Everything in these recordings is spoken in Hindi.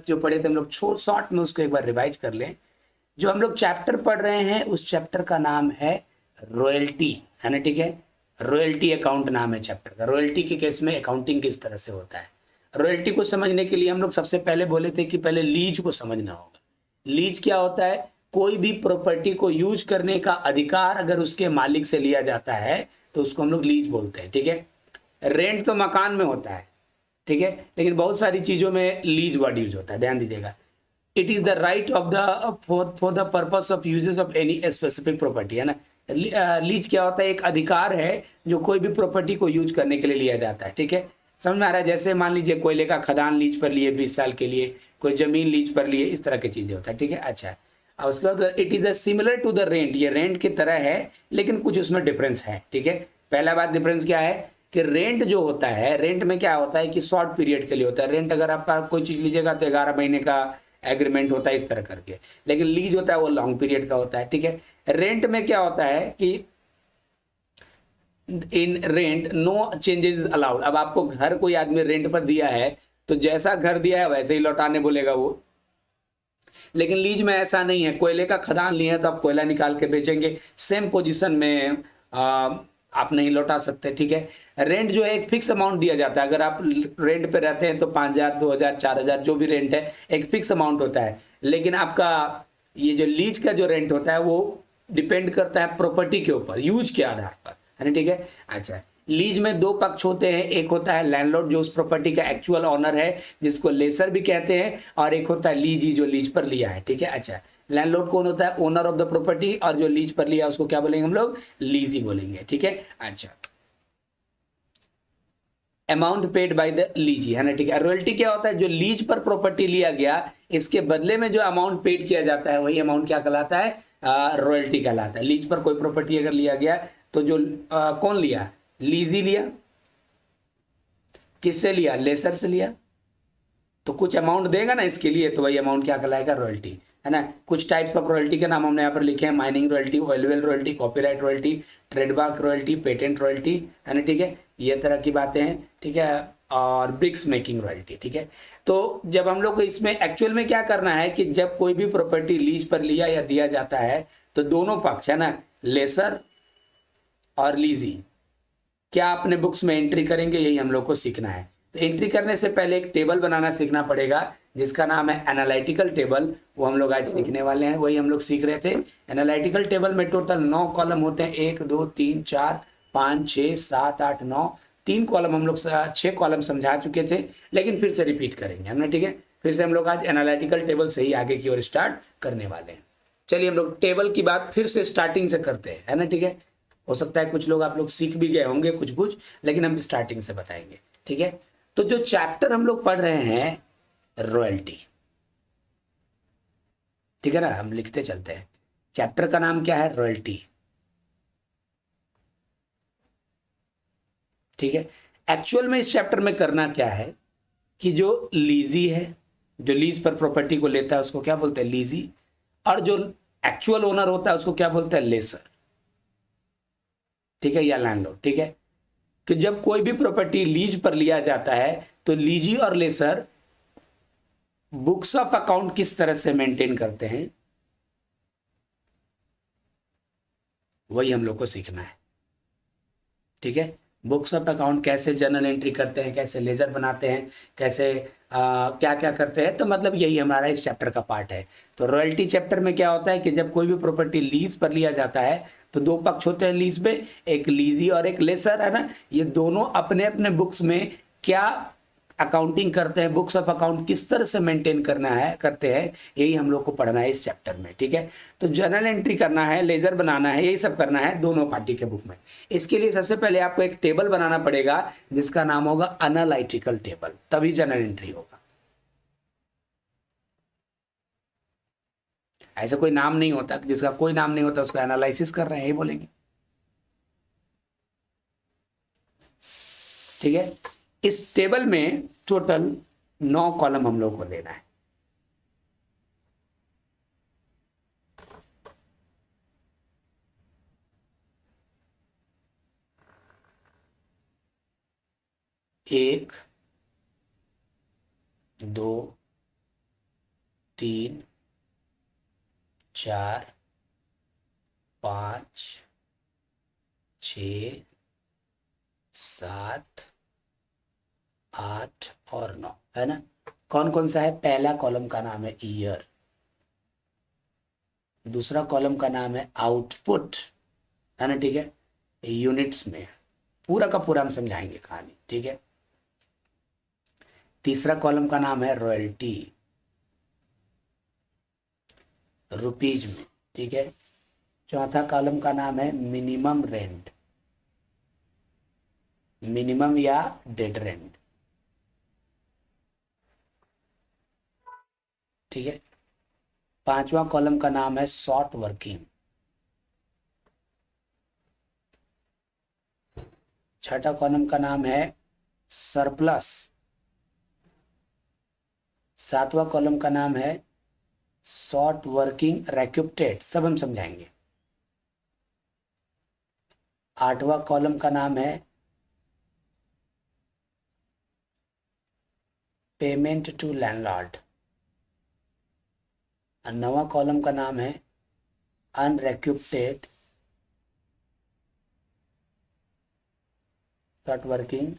जो पढ़े थे हम लोग शॉर्ट में उसको एक बार रिवाइज कर लें। जो हम लोग चैप्टर पढ़ रहे हैं उस चैप्टर का नाम है रॉयल्टी, है ना, ठीक है। रॉयल्टी अकाउंट नाम है चैप्टर का। रॉयल्टी के केस में अकाउंटिंग किस तरह से होता है। रॉयल्टी को समझने के लिए हम लोग सबसे पहले बोले थे कि पहले लीज को समझना होगा। लीज क्या होता है? कोई भी प्रॉपर्टी को यूज करने का अधिकार अगर उसके मालिक से लिया जाता है तो उसको हम लोग लीज बोलते हैं, ठीक है। रेंट तो मकान में होता है, ठीक है, लेकिन बहुत सारी चीजों में लीज वर्ड यूज होता है, ध्यान दीजिएगा। It is the right of the for the purpose of uses of any specific property, है ना। लीज क्या होता है? एक अधिकार है जो कोई भी प्रॉपर्टी को यूज करने के लिए लिया जाता है, ठीक है। समझ में आ रहा है? जैसे मान लीजिए कोयले का खदान लीज पर लिए 20 साल के लिए, कोई जमीन लीज पर लिए, इस तरह की चीजें होता है, ठीक है। अच्छा, और उसके बाद it is the similar to the rent, ये रेंट की तरह है लेकिन कुछ उसमें डिफरेंस है, ठीक है। पहला बात डिफरेंस क्या है कि रेंट जो होता है, रेंट में क्या होता है कि शॉर्ट पीरियड के लिए होता है। रेंट अगर आप कोई चीज लीजिएगा तो 11 महीने का एग्रीमेंट होता है इस तरह करके, लेकिन लीज होता है वो लॉन्ग पीरियड का होता है, ठीक है। रेंट में क्या होता है कि इन रेंट नो चेंजेस अलाउड। अब आपको घर कोई आदमी रेंट पर दिया है तो जैसा घर दिया है वैसे ही लौटाने बोलेगा वो, लेकिन लीज में ऐसा नहीं है। कोयले का खदान लिए हैं तो आप कोयला निकाल के बेचेंगे, सेम पोजीशन में आप नहीं लौटा सकते, ठीक है। रेंट जो है एक फिक्स अमाउंट दिया जाता है। अगर आप रेंट पे रहते हैं तो 5,000 2,000 4,000 जो भी रेंट है एक फिक्स अमाउंट होता है। लेकिन आपका ये जो लीज का जो रेंट होता है वो डिपेंड करता है प्रॉपर्टी के ऊपर, यूज के आधार पर, है ना, ठीक है। अच्छा, लीज में दो पक्ष होते हैं, एक होता है लैंडलॉर्ड जो उस प्रॉपर्टी का एक्चुअल ऑनर है जिसको लेसर भी कहते हैं, और एक होता है लीजी जो लीज पर लिया है, ठीक है। अच्छा, लैंडलॉर्ड कौन होता है? ओनर ऑफ द प्रॉपर्टी, और जो लीज पर लिया उसको क्या बोलेंगे हम लोग? लीजी बोलेंगे, ठीक है। अच्छा, अमाउंट पेड बाय द लीजी, है ना, ठीक है। रॉयल्टी क्या होता है? जो लीज पर प्रॉपर्टी लिया गया इसके बदले में जो अमाउंट पेड किया जाता है वही अमाउंट क्या कहलाता है? रॉयल्टी कहलाता है। लीज पर कोई प्रॉपर्टी अगर लिया गया तो जो कौन लिया? लीजी लिया। किससे लिया? लेसर से लिया, तो कुछ अमाउंट देगा ना इसके लिए, तो वही अमाउंट क्या कहलाएगा? रॉयल्टी, है ना। कुछ टाइप्स ऑफ रॉयल्टी के नाम हमने यहाँ पर लिखे हैं, mining royalty, oil royalty, copyright royalty, trademark royalty, patent royalty, है ना, ठीक है। ये तरह की बातें हैं, ठीक है। और ब्रिक्स मेकिंग रॉयल्टी, ठीक है। तो जब हम लोग को इसमें एक्चुअल में क्या करना है कि जब कोई भी प्रॉपर्टी लीज पर लिया या दिया जाता है तो दोनों पक्ष, है ना, लेसर और लीजी, क्या अपने बुक्स में एंट्री करेंगे, यही हम लोग को सीखना है। तो एंट्री करने से पहले एक टेबल बनाना सीखना पड़ेगा जिसका नाम है एनालिटिकल टेबल। वो हम लोग आज सीखने वाले हैं, वही हम लोग सीख रहे थे। एनालिटिकल टेबल में टोटल 9 कॉलम होते हैं, 1 2 3 4 5 6 7 8 9। 3 कॉलम हम लोग 6 कॉलम समझा चुके थे, लेकिन फिर से रिपीट करेंगे हमने, ठीक है। फिर से हम लोग आज एनालिटिकल टेबल से ही आगे की ओर स्टार्ट करने वाले हैं। चलिए हम लोग टेबल की बात फिर से स्टार्टिंग से करते हैं, है ना, ठीक है। हो सकता है कुछ लोग आप लोग सीख भी गए होंगे कुछ कुछ, लेकिन हम स्टार्टिंग से बताएंगे, ठीक है। तो जो चैप्टर हम लोग पढ़ रहे हैं रॉयल्टी, ठीक है ना, हम लिखते चलते हैं। चैप्टर का नाम क्या है? रॉयल्टी, ठीक है। एक्चुअल में इस चैप्टर में करना क्या है कि जो लीजी है, जो लीज पर प्रॉपर्टी को लेता है उसको क्या बोलते हैं? लीजी। और जो एक्चुअल ओनर होता है उसको क्या बोलते हैं? लेसर, ठीक है, या लैंडलॉर्ड, ठीक है। कि जब कोई भी प्रॉपर्टी लीज पर लिया जाता है तो लीजी और लेसर बुक्स ऑफ अकाउंट किस तरह से मेंटेन करते हैं वही हम लोग को सीखना है, ठीक है। बुक्स ऑफ अकाउंट कैसे जर्नल एंट्री करते हैं, कैसे लेजर बनाते हैं, कैसे क्या क्या करते हैं, तो मतलब यही हमारा इस चैप्टर का पार्ट है। तो रॉयल्टी चैप्टर में क्या होता है कि जब कोई भी प्रॉपर्टी लीज पर लिया जाता है तो दो पक्ष होते हैं लीज में, एक लीजी और एक लेसर, है ना। ये दोनों अपने अपने बुक्स में क्या अकाउंटिंग करते हैं, बुक्स ऑफ अकाउंट किस तरह से मेंटेन करना है करते हैं, यही हम लोग को पढ़ना है इस चैप्टर में, ठीक है। तो जर्नल एंट्री करना है, लेजर बनाना है, यही सब करना है दोनों पार्टी के बुक में। इसके लिए सबसे पहले आपको एक टेबल बनाना पड़ेगा जिसका नाम होगा एनालिटिकल टेबल, तभी जर्नल एंट्री होगा। ऐसा कोई नाम नहीं होता, जिसका कोई नाम नहीं होता उसको एनालिसिस कर रहे हैं यही बोलेंगे, ठीक है। इस टेबल में टोटल 9 कॉलम हम लोग को लेना है। एक, दो, 3 4 5 6 7 8 और 9 है ना। कौन कौन सा है? पहला कॉलम का नाम है ईयर, दूसरा कॉलम का नाम है आउटपुट, है ना, ठीक है, यूनिट्स में, पूरा का पूरा हम समझाएंगे कहानी, ठीक है। तीसरा कॉलम का नाम है रॉयल्टी, रुपीज में, ठीक है। चौथा कॉलम का नाम है मिनिमम रेंट, मिनिमम या डेड रेंट, ठीक है। पांचवा कॉलम का नाम है शॉर्ट वर्किंग, छठा कॉलम का नाम है सरप्लस, सातवां कॉलम का नाम है शॉर्ट वर्किंग रेक्यूप्टेड, सब हम समझाएंगे। आठवां कॉलम का नाम है पेमेंट टू लैंडलॉर्ड, और नवा कॉलम का नाम है unrecouped short working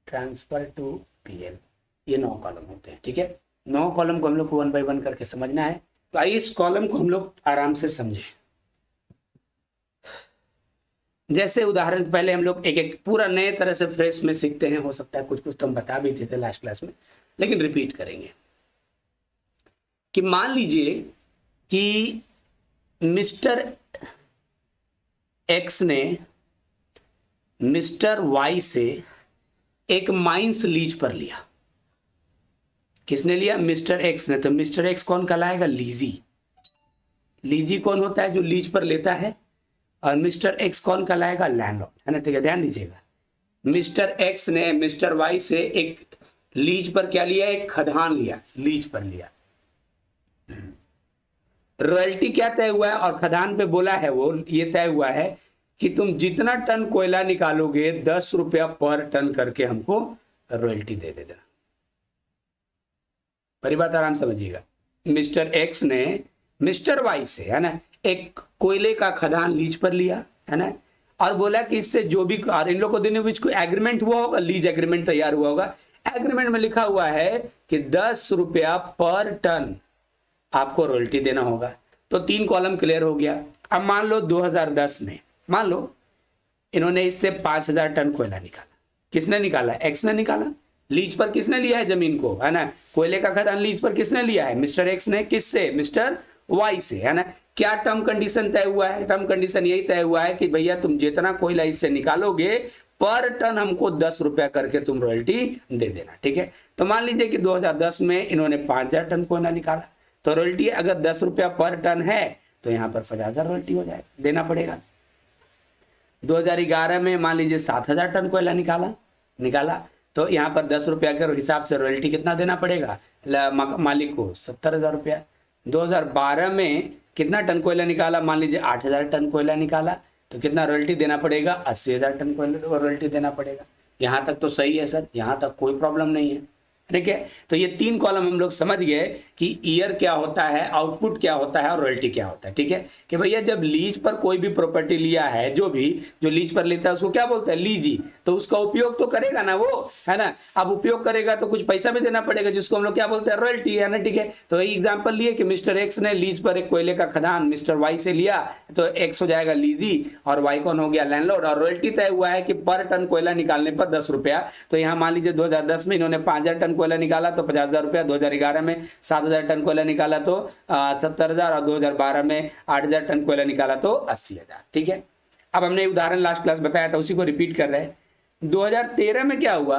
transfer to PL. ये 9 कॉलम होते हैं, ठीक है। 9 कॉलम को हम लोग को 1 बाय 1 करके समझना है। तो आइए इस कॉलम को हम लोग आराम से समझें। जैसे उदाहरण, पहले हम लोग एक एक पूरा नए तरह से फ्रेश में सीखते हैं, हो सकता है कुछ कुछ तो हम बता भी थे लास्ट क्लास में, लेकिन रिपीट करेंगे। कि मान लीजिए कि मिस्टर एक्स ने मिस्टर वाई से एक माइंस लीज पर लिया। किसने लिया? मिस्टर एक्स ने। तो मिस्टर एक्स कौन कहलाएगा? लीजी। लीजी कौन होता है? जो लीज पर लेता है। और मिस्टर एक्स कौन कहलाएगा? लैंडलॉर्ड, है ना, ठीक है। ध्यान दीजिएगा, मिस्टर एक्स ने मिस्टर वाई से एक लीज पर क्या लिया? एक खदान लिया, लीज पर लिया। रॉयल्टी क्या तय हुआ है? और खदान पे बोला है वो, ये तय हुआ है कि तुम जितना टन कोयला निकालोगे 10 रुपया पर टन करके हमको रॉयल्टी दे देना। पहली बात आराम समझिएगा, मिस्टर एक्स ने मिस्टर वाई से, है ना, एक कोयले का खदान लीज पर लिया, है ना, और बोला कि इससे जो भी, और इन लोगों को दोनों बीच कोई एग्रीमेंट हुआ होगा, लीज एग्रीमेंट तैयार हुआ होगा। एग्रीमेंट में लिखा हुआ है कि 10 रुपया पर टन आपको रॉयल्टी देना होगा। तो 3 कॉलम क्लियर हो गया। अब मान लो 2010 में, मान लो इन्होंने इससे 5000 टन कोयला निकाला। किसने निकाला? एक्स ने निकाला। लीज पर किसने लिया है जमीन को, है ना, कोयले का खदान लीज पर किसने लिया है? मिस्टर एक्स ने। किससे? मिस्टर वाई से, है ना। क्या टर्म कंडीशन तय हुआ है? टर्म कंडीशन यही तय हुआ है कि भैया तुम जितना कोयला इससे निकालोगे पर टन हमको 10 रुपया करके तुम रॉयल्टी दे देना, ठीक है। तो मान लीजिए कि 2010 में इन्होंने 5000 टन कोयला निकाला, तो रॉयल्टी अगर 10 रुपया पर टन है तो यहाँ पर 50,000 रॉयल्टी हो जाए, देना पड़ेगा। 2011 में मान लीजिए 7000 टन कोयला निकाला, तो यहाँ पर 10 रुपया के हिसाब से रॉयल्टी कितना देना पड़ेगा मालिक को? 70,000 रुपया। 2012 में कितना टन कोयला निकाला? मान लीजिए 8000 टन कोयला निकाला, तो कितना रॉयल्टी देना पड़ेगा? 80,000 टन कोयला रॉयल्टी देना पड़ेगा। यहाँ तक तो सही है सर, यहाँ तक कोई प्रॉब्लम नहीं है, ठीक है। तो ये 3 कॉलम हम लोग समझ गए कि ईयर क्या होता है, आउटपुट क्या होता है और रॉयल्टी क्या होता है, ठीक है। कि भैया जब लीज पर कोई भी प्रॉपर्टी लिया है, जो लीज पर लेता है उसको क्या बोलते हैं? लीजी। तो उसका उपयोग तो करेगा ना वो, है ना। अब उपयोग करेगा तो कुछ पैसा भी देना पड़ेगा, जिसको हम लोग क्या बोलते हैं? रॉयल्टी, है ना, ठीक है। तो यही एग्जाम्पल लिए कि मिस्टर एक्स ने लीज पर एक कोयले का खदान मिस्टर वाई से लिया, तो एक्स हो जाएगा लीजी और वाई कौन हो गया? लैंडलॉर्ड। और रॉयल्टी तय हुआ है कि पर टन कोयला निकालने पर 10 रुपया। तो यहाँ मान लीजिए 2010 में इन्होंने 5000 टन कोयला निकाला तो 50,000 रुपया। 2011 में 7000 टन कोयला निकाला तो 70,000, और 2012 में 8000 टन कोयला निकाला तो 80,000, ठीक है। अब हमने उदाहरण लास्ट क्लास बताया था, उसी को रिपीट कर रहे हैं। 2013 में क्या हुआ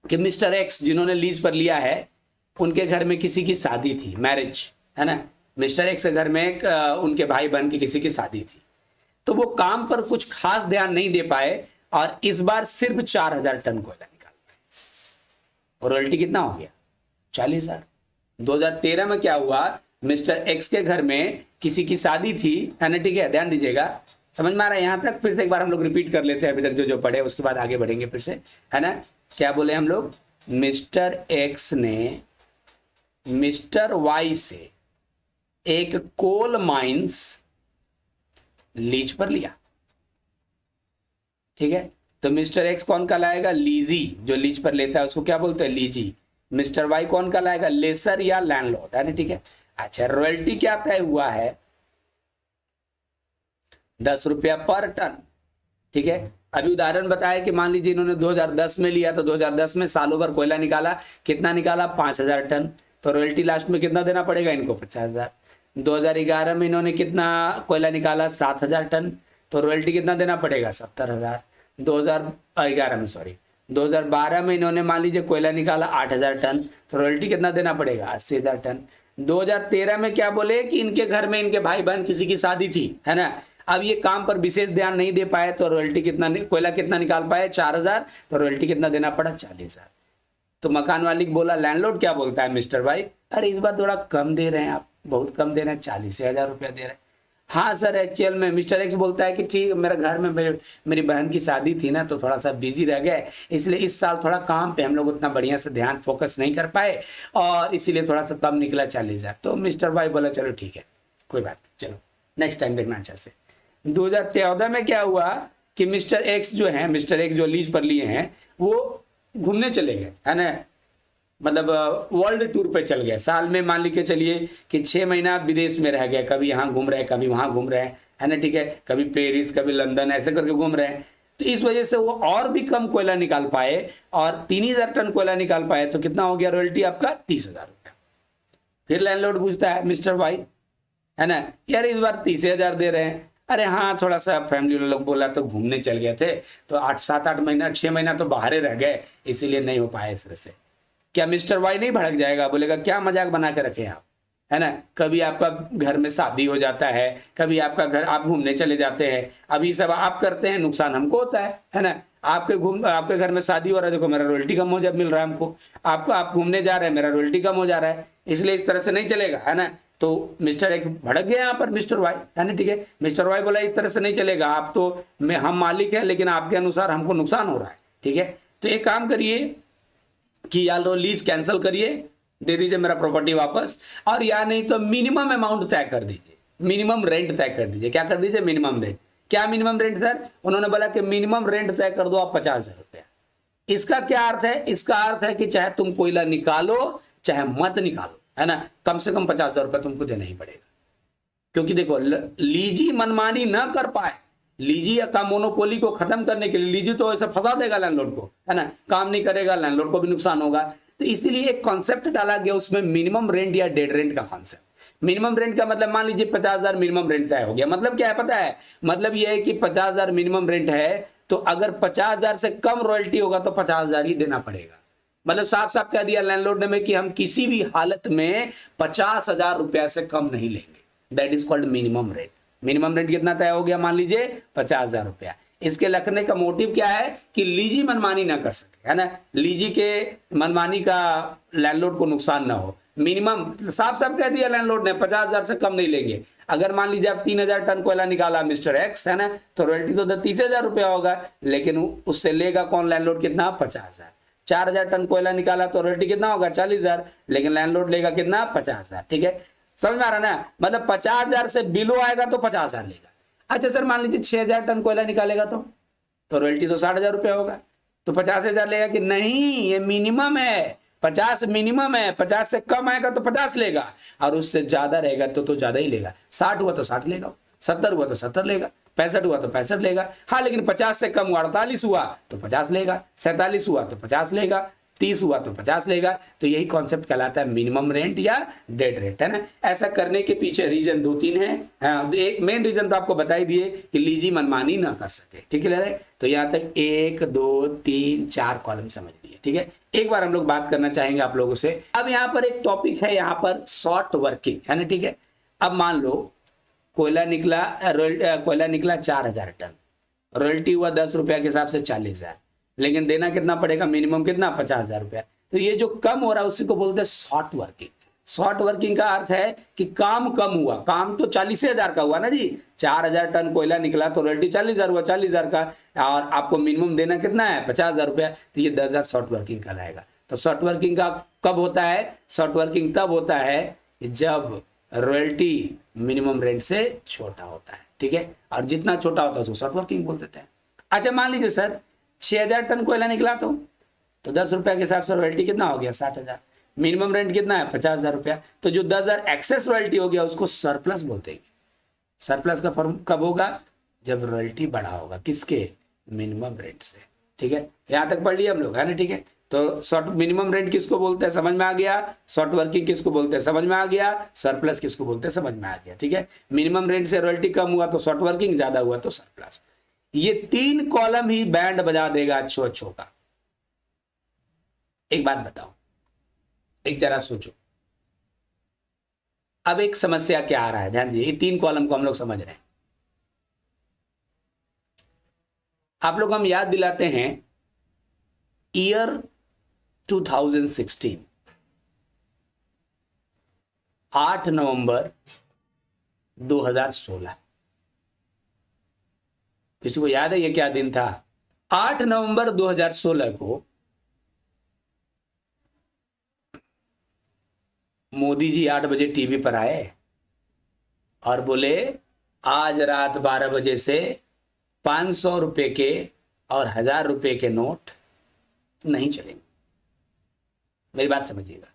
कि मिस्टर एक्स जिन्होंने लीज पर लिया है, उनके घर में किसी की शादी थी, मैरिज, है ना। मिस्टर एक्स के घर में उनके भाई बहन की किसी की शादी थी, तो वो काम पर कुछ खास ध्यान नहीं दे पाए और इस बार सिर्फ 4000 टन कोयला निकाला, और रॉयल्टी कितना हो गया? 40,000। 2013 में क्या हुआ? मिस्टर एक्स के घर में किसी की शादी थी, है ना, ठीक है। ध्यान दीजिएगा, समझ में आ रहा है यहाँ तक? फिर से एक बार हम लोग रिपीट कर लेते हैं अभी तक जो जो पढ़े, उसके बाद आगे बढ़ेंगे फिर से, है ना। क्या बोले हम लोग? मिस्टर एक्स ने मिस्टर वाई से एक कोल माइंस लीज पर लिया, ठीक है। तो मिस्टर एक्स कौन कहलाएगा? लीजी, जो लीज पर लेता है उसको क्या बोलते हैं? लीजी। मिस्टर वाई कौन कहलाएगा? लेसर या लैंडलॉर्ड, है ना, ठीक है। अच्छा, रॉयल्टी क्या तय हुआ है? 10 रुपया पर टन, ठीक है। अभी उदाहरण बताया कि मान लीजिए इन्होंने 2010 में लिया, तो 2010 में सालों भर कोयला निकाला, कितना निकाला? 5000 टन। तो रॉयल्टी लास्ट में कितना देना पड़ेगा इनको? 50,000। 2011 में इन्होंने कितना कोयला निकाला? 7000 टन। तो रॉयल्टी कितना देना पड़ेगा? 70,000। 2011 में, सॉरी, 2012 में इन्होंने मान लीजिए कोयला निकाला 8000 टन, तो रॉयल्टी कितना देना पड़ेगा? 80,000 टन। 2013 में क्या बोले कि इनके घर में इनके भाई बहन किसी की शादी थी, है ना, अब ये काम पर विशेष ध्यान नहीं दे पाए, तो रॉयल्टी कितना, कोयला कितना निकाल पाए? 4000। तो रॉयल्टी कितना देना पड़ा? 40,000। तो मकान मालिक बोला, लैंडलॉर्ड क्या बोलता है? मिस्टर भाई, अरे इस बार थोड़ा कम दे रहे हैं आप, बहुत कम दे रहे हैं, 40,000 रुपया दे रहे हैं। हाँ सर, एक्चुअल में मिस्टर एक्स बोलता है कि ठीक, मेरे घर में मेरी बहन की शादी थी ना, तो थोड़ा सा बिजी रह गए, इसलिए इस साल थोड़ा काम पे हम लोग उतना बढ़िया से ध्यान फोकस नहीं कर पाए, और इसीलिए थोड़ा सा कम निकला 40,000। तो मिस्टर भाई बोला, चलो ठीक है, कोई बात नहीं, चलो नेक्स्ट टाइम देखना अच्छा से। 2014 में क्या हुआ कि मिस्टर एक्स जो लीज पर लिए हैं, वो घूमने चले गए, है ना, मतलब वर्ल्ड टूर पे चल गए। साल में मान लीजिए चलिए कि 6 महीना विदेश में रह गए, कभी यहाँ घूम रहे, कभी वहाँ घूम रहे हैं, है ना, ठीक है, कभी पेरिस, कभी लंदन, ऐसे करके घूम रहे हैं। तो इस वजह से वो और भी कम कोयला निकाल पाए, और 3000 टन कोयला निकाल पाए, तो कितना हो गया रॉयल्टी आपका? 30,000 रुपया। फिर लैंडलॉर्ड पूछता है मिस्टर वाई, है ना, कि यार इस बार 30,000 दे रहे हैं। अरे हाँ, थोड़ा सा फैमिली लोग बोला तो घूमने चल गए थे, तो 7-8 महीना 6 महीना तो बाहर रह गए, इसीलिए नहीं हो पाया इस तरह से। क्या मिस्टर वाई नहीं भड़क जाएगा? बोलेगा क्या मजाक बना के रखे आप, है ना, कभी आपका घर में शादी हो जाता है, कभी आपका घर, आप घूमने चले जाते हैं, अभी सब आप करते हैं, नुकसान हमको होता है ना। आपके घर में शादी हो रहा है, देखो मेरा रॉयल्टी कम हो जा मिल रहा है हमको, आपको, आप घूमने जा रहे हैं, मेरा रॉयल्टी कम हो जा रहा है, इसलिए इस तरह से नहीं चलेगा, है ना। तो मिस्टर एक्स भड़क गया यहाँ पर मिस्टर वाई, है ना, ठीक है। मिस्टर वाई बोला इस तरह से नहीं चलेगा, आप तो हम मालिक हैं, लेकिन आपके अनुसार हमको नुकसान हो रहा है, ठीक है। तो एक काम करिए कि या तो लीज कैंसिल करिए, दे दीजिए मेरा प्रॉपर्टी वापस, और या नहीं तो मिनिमम अमाउंट तय कर दीजिए, मिनिमम रेंट तय कर दीजिए। क्या कर दीजिए? Minimum rent. क्या मिनिमम रेंट सर? उन्होंने बोला कि मिनिमम रेंट तय कर दो आप 50,000 रुपया। इसका क्या अर्थ है? इसका अर्थ है कि चाहे तुम कोयला निकालो चाहे मत निकालो, है ना, कम से कम 50,000 रुपया तुमको देना ही पड़ेगा। क्योंकि देखो, लीजी मनमानी ना कर पाए, लीजी का मोनोपोली को खत्म करने के लिए, लीजी तो ऐसे फंसा देगा लैंडलॉर्ड को, है ना, काम नहीं करेगा, लैंडलॉर्ड को भी नुकसान होगा। तो इसीलिए एक कॉन्सेप्ट डाला गया उसमें, मिनिमम रेंट या डेड रेंट का कॉन्सेप्ट। मिनिमम रेंट का मतलब, मान लीजिए 50,000 मिनिमम रेंट तय हो गया, मतलब क्या है पता है? मतलब यह है कि 50,000 मिनिमम रेंट है, तो अगर 50,000 से कम रॉयल्टी होगा तो 50,000 ही देना पड़ेगा। मतलब साफ साफ कह दिया लैंडलॉर्ड ने कि हम किसी भी हालत में 50,000 रुपया से कम नहीं लेंगे। That is called minimum rent. Minimum rent कितना तय हो गया? मान लीजिए 50,000 रुपया। इसके लिखने का मोटिव क्या है कि लीजी मनमानी ना कर सके, है ना, लीजी के मनमानी का लैंडलॉर्ड को नुकसान ना हो। मिनिमम साफ साफ कह दिया लैंडलॉर्ड ने 50,000 से कम नहीं लेंगे। अगर मान लीजिए आप 3,000 टन कोयला निकाला मिस्टर एक्स, है ना, तो रॉयल्टी तो 30,000 रुपया होगा, लेकिन उससे लेगा कौन? लैंडलॉर्ड। कितना? 50,000। 4,000 टन कोयला निकाला तो रॉयल्टी कितना होगा? 40,000, लेकिन लैंडलॉर्ड लेगा कितना? 50,000। ठीक है, समझ में आ रहा ना? मतलब 50,000 से बिलो आएगा तो 50,000 लेगा। अच्छा सर, मान लीजिए 6,000 टन कोयला निकालेगा तो रॉयल्टी तो 60,000 रुपया होगा, तो 50,000 लेगा कि नहीं? ये मिनिमम है, 50 मिनिमम है, 50 से कम आएगा तो 50 लेगा, और उससे ज्यादा रहेगा तो ज्यादा ही लेगा। 60 हुआ तो 60 लेगा, 70 हुआ तो 70 लेगा, 65 हुआ तो 65 लेगा। हाँ, लेकिन 50 से कम हुआ, 48 हुआ तो 50 लेगा, 47 हुआ तो 50 लेगा, 30 हुआ तो 50 लेगा। तो यही कॉन्सेप्ट कहलाता है मिनिमम रेंट या डेड रेंट, है ना। ऐसा करने के पीछे रीजन 2-3 है। एक मेन रीजन तो आपको बता ही दिए कि लीजी मनमानी ना कर सके। ठीक है, तो यहाँ तक 1 2 3 4 कॉलम समझ लिए। ठीक है, एक बार हम लोग बात करना चाहेंगे आप लोगों से। अब यहाँ पर एक टॉपिक है, यहाँ पर शॉर्ट वर्किंग, है ना। ठीक है, अब मान लो कोयला निकला 4,000 टन, रॉयल्टी हुआ 10 रुपया के हिसाब से 40,000, लेकिन देना कितना पड़ेगा? मिनिमम कितना? 50,000 रुपया। तो ये जो कम हो रहा है उसी को बोलते हैं शॉर्ट वर्किंग। शॉर्ट वर्किंग का अर्थ है कि काम कम हुआ, काम तो 40,000 का हुआ ना जी, 4,000 टन कोयला निकला तो रॉयल्टी 40,000 हुआ, 40,000 का, और आपको मिनिमम देना कितना है? 50,000 रुपया, तो ये 10,000 शॉर्ट वर्किंग कहलाएगा। तो शॉर्ट वर्किंग का कब होता है? शॉर्ट वर्किंग तब होता है जब रॉयल्टी मिनिमम रेंट से छोटा होता है, ठीक है। और जितना छोटा होता है उसको शॉर्ट वर्किंग बोल देते हैं। अच्छा मान लीजिए सर 6000 टन कोयला निकला तो 10 रुपया के हिसाब से रॉयल्टी कितना हो गया? 60,000। मिनिमम रेंट कितना है? 50,000 रुपया। तो जो 10,000 एक्सेस रॉयल्टी हो गया उसको सरप्लस बोलते हैं। सरप्लस का फॉर्म कब होगा? जब रॉयल्टी बढ़ा होगा, किसके? मिनिमम रेंट से, ठीक है। यहां तक पढ़ लिया हम लोग, है ना, ठीक है। तो शॉर्ट मिनिमम रेंट किसको बोलते हैं? समझ में आ गया। शॉर्ट वर्किंग किसको बोलते हैं? समझ में आ गया। सरप्लस किसको बोलते हैं? समझ में आ गया, ठीक है। मिनिमम रेंट से रॉयल्टी कम हुआ तो शॉर्ट वर्किंग, ज्यादा हुआ तो सरप्लस। ये 3 कॉलम ही बैंड बजा देगा अच्छो अच्छो का। एक बात बताओ, एक जरा सोचो, अब एक समस्या क्या आ रहा है, ध्यान दीजिए। ये 3 कॉलम को हम लोग समझ रहे हैं। आप लोग हम याद दिलाते हैं ईयर 2016, 8 नवंबर 2016। किसी को याद है ये क्या दिन था? 8 नवंबर 2016 को मोदी जी 8 बजे टीवी पर आए और बोले आज रात 12 बजे से 500 रुपए के और 1000 रुपए के नोट नहीं चलेंगे। मेरी बात समझिएगा।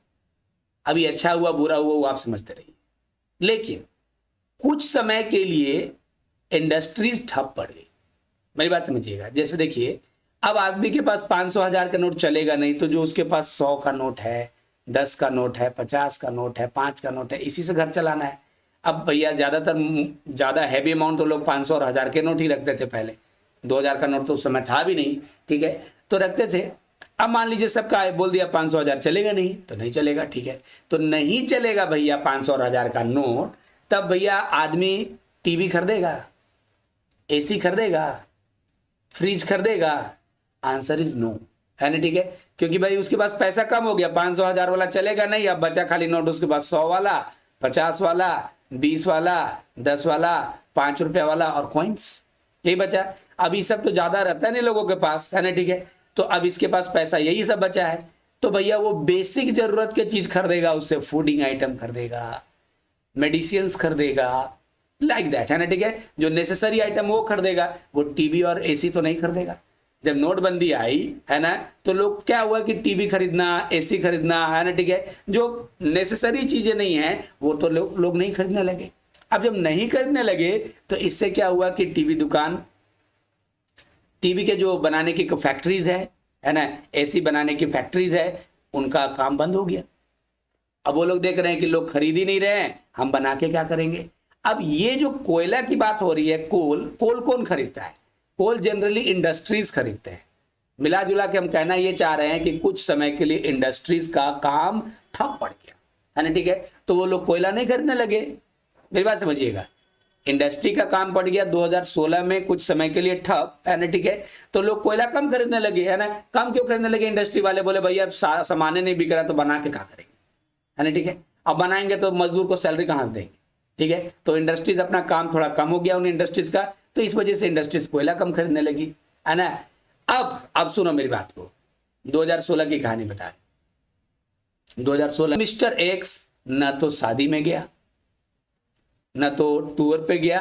अभी अच्छा हुआ बुरा हुआ वो आप समझते रहिए, लेकिन कुछ समय के लिए इंडस्ट्रीज ठप पड़ गई। मेरी बात समझिएगा। जैसे देखिए, अब आदमी के पास 500 1000 का नोट चलेगा नहीं, तो जो उसके पास 100 का नोट है, 10 का नोट है, 50 का नोट है, 5 का नोट है, इसी से घर चलाना है। अब भैया ज़्यादा हैवी अमाउंट तो लोग 500 और 1000 के नोट ही रखते थे पहले। 2000 का नोट तो उस समय था भी नहीं, ठीक है, तो रखते थे। अब मान लीजिए सबका बोल दिया 500 1000 चलेगा नहीं, तो नहीं चलेगा, ठीक है। तो नहीं चलेगा भैया 500 और 1000 का नोट, तब भैया आदमी टीवी खरीदेगा, एसी खरीदेगा, फ्रिज खरीदेगा? आंसर इज नो, है ना, ठीक है। क्योंकि भाई उसके पास पैसा कम हो गया, 500 1000 वाला चलेगा नहीं, अब बचा खाली नोट उसके पास 100 वाला, 50 वाला, 20 वाला, 10 वाला, 5 रुपया वाला और कॉइन्स, यही बचा। अब ये सब तो ज्यादा रहता है नहीं लोगों के पास, है ना, ठीक है। तो अब इसके पास पैसा यही सब बचा है, तो भैया वो बेसिक जरूरत की चीज खरीदेगा, उससे फूडिंग आइटम खरीदेगा, मेडिसिन्स खरीदेगा, लाइक दैट, है ना, ठीक है। जो नेसेसरी आइटम वो खरीदेगा, वो टीवी और एसी तो नहीं खरीदेगा। जब नोटबंदी आई, है ना, तो लोग क्या हुआ कि टीवी खरीदना, एसी खरीदना, है ना, ठीक है, जो नेसेसरी चीजें नहीं है वो तो लोग नहीं खरीदने लगे। अब जब नहीं खरीदने लगे तो इससे क्या हुआ कि टीवी दुकान, टीवी के जो बनाने की फैक्ट्रीज है ना, एसी बनाने की फैक्ट्रीज है, उनका काम बंद हो गया। अब वो लोग देख रहे हैं कि लोग खरीद ही नहीं रहे हैं, हम बना के क्या करेंगे। अब ये जो कोयला की बात हो रही है, कोल कौन खरीदता है? कोल जनरली इंडस्ट्रीज खरीदते हैं। मिला जुला के हम कहना ये चाह रहे हैं कि कुछ समय के लिए इंडस्ट्रीज का काम ठप पड़ गया, है ना, ठीक है। तो वो लोग कोयला नहीं खरीदने लगे। मेरी बात समझिएगा, इंडस्ट्री का काम पड़ गया 2016 में कुछ समय के लिए ठप, है ना, ठीक है। तो लोग कोयला कम खरीदने लगे, है ना। कम क्यों खरीदने लगे? इंडस्ट्री वाले बोले भैया अब सामान नहीं बिक रहा तो बना के क्या करेंगे, है ना, ठीक है। अब बनाएंगे तो मजदूर को सैलरी कहां देंगे, ठीक है। तो इंडस्ट्रीज अपना काम थोड़ा कम हो गया उन इंडस्ट्रीज का, तो इस वजह से इंडस्ट्रीज कोयला कम खरीदने लगी, है ना। अब सुनो मेरी बात को, 2016 की कहानी बता रही। 2016 मिस्टर एक्स न तो शादी में गया, न तो टूर पे गया,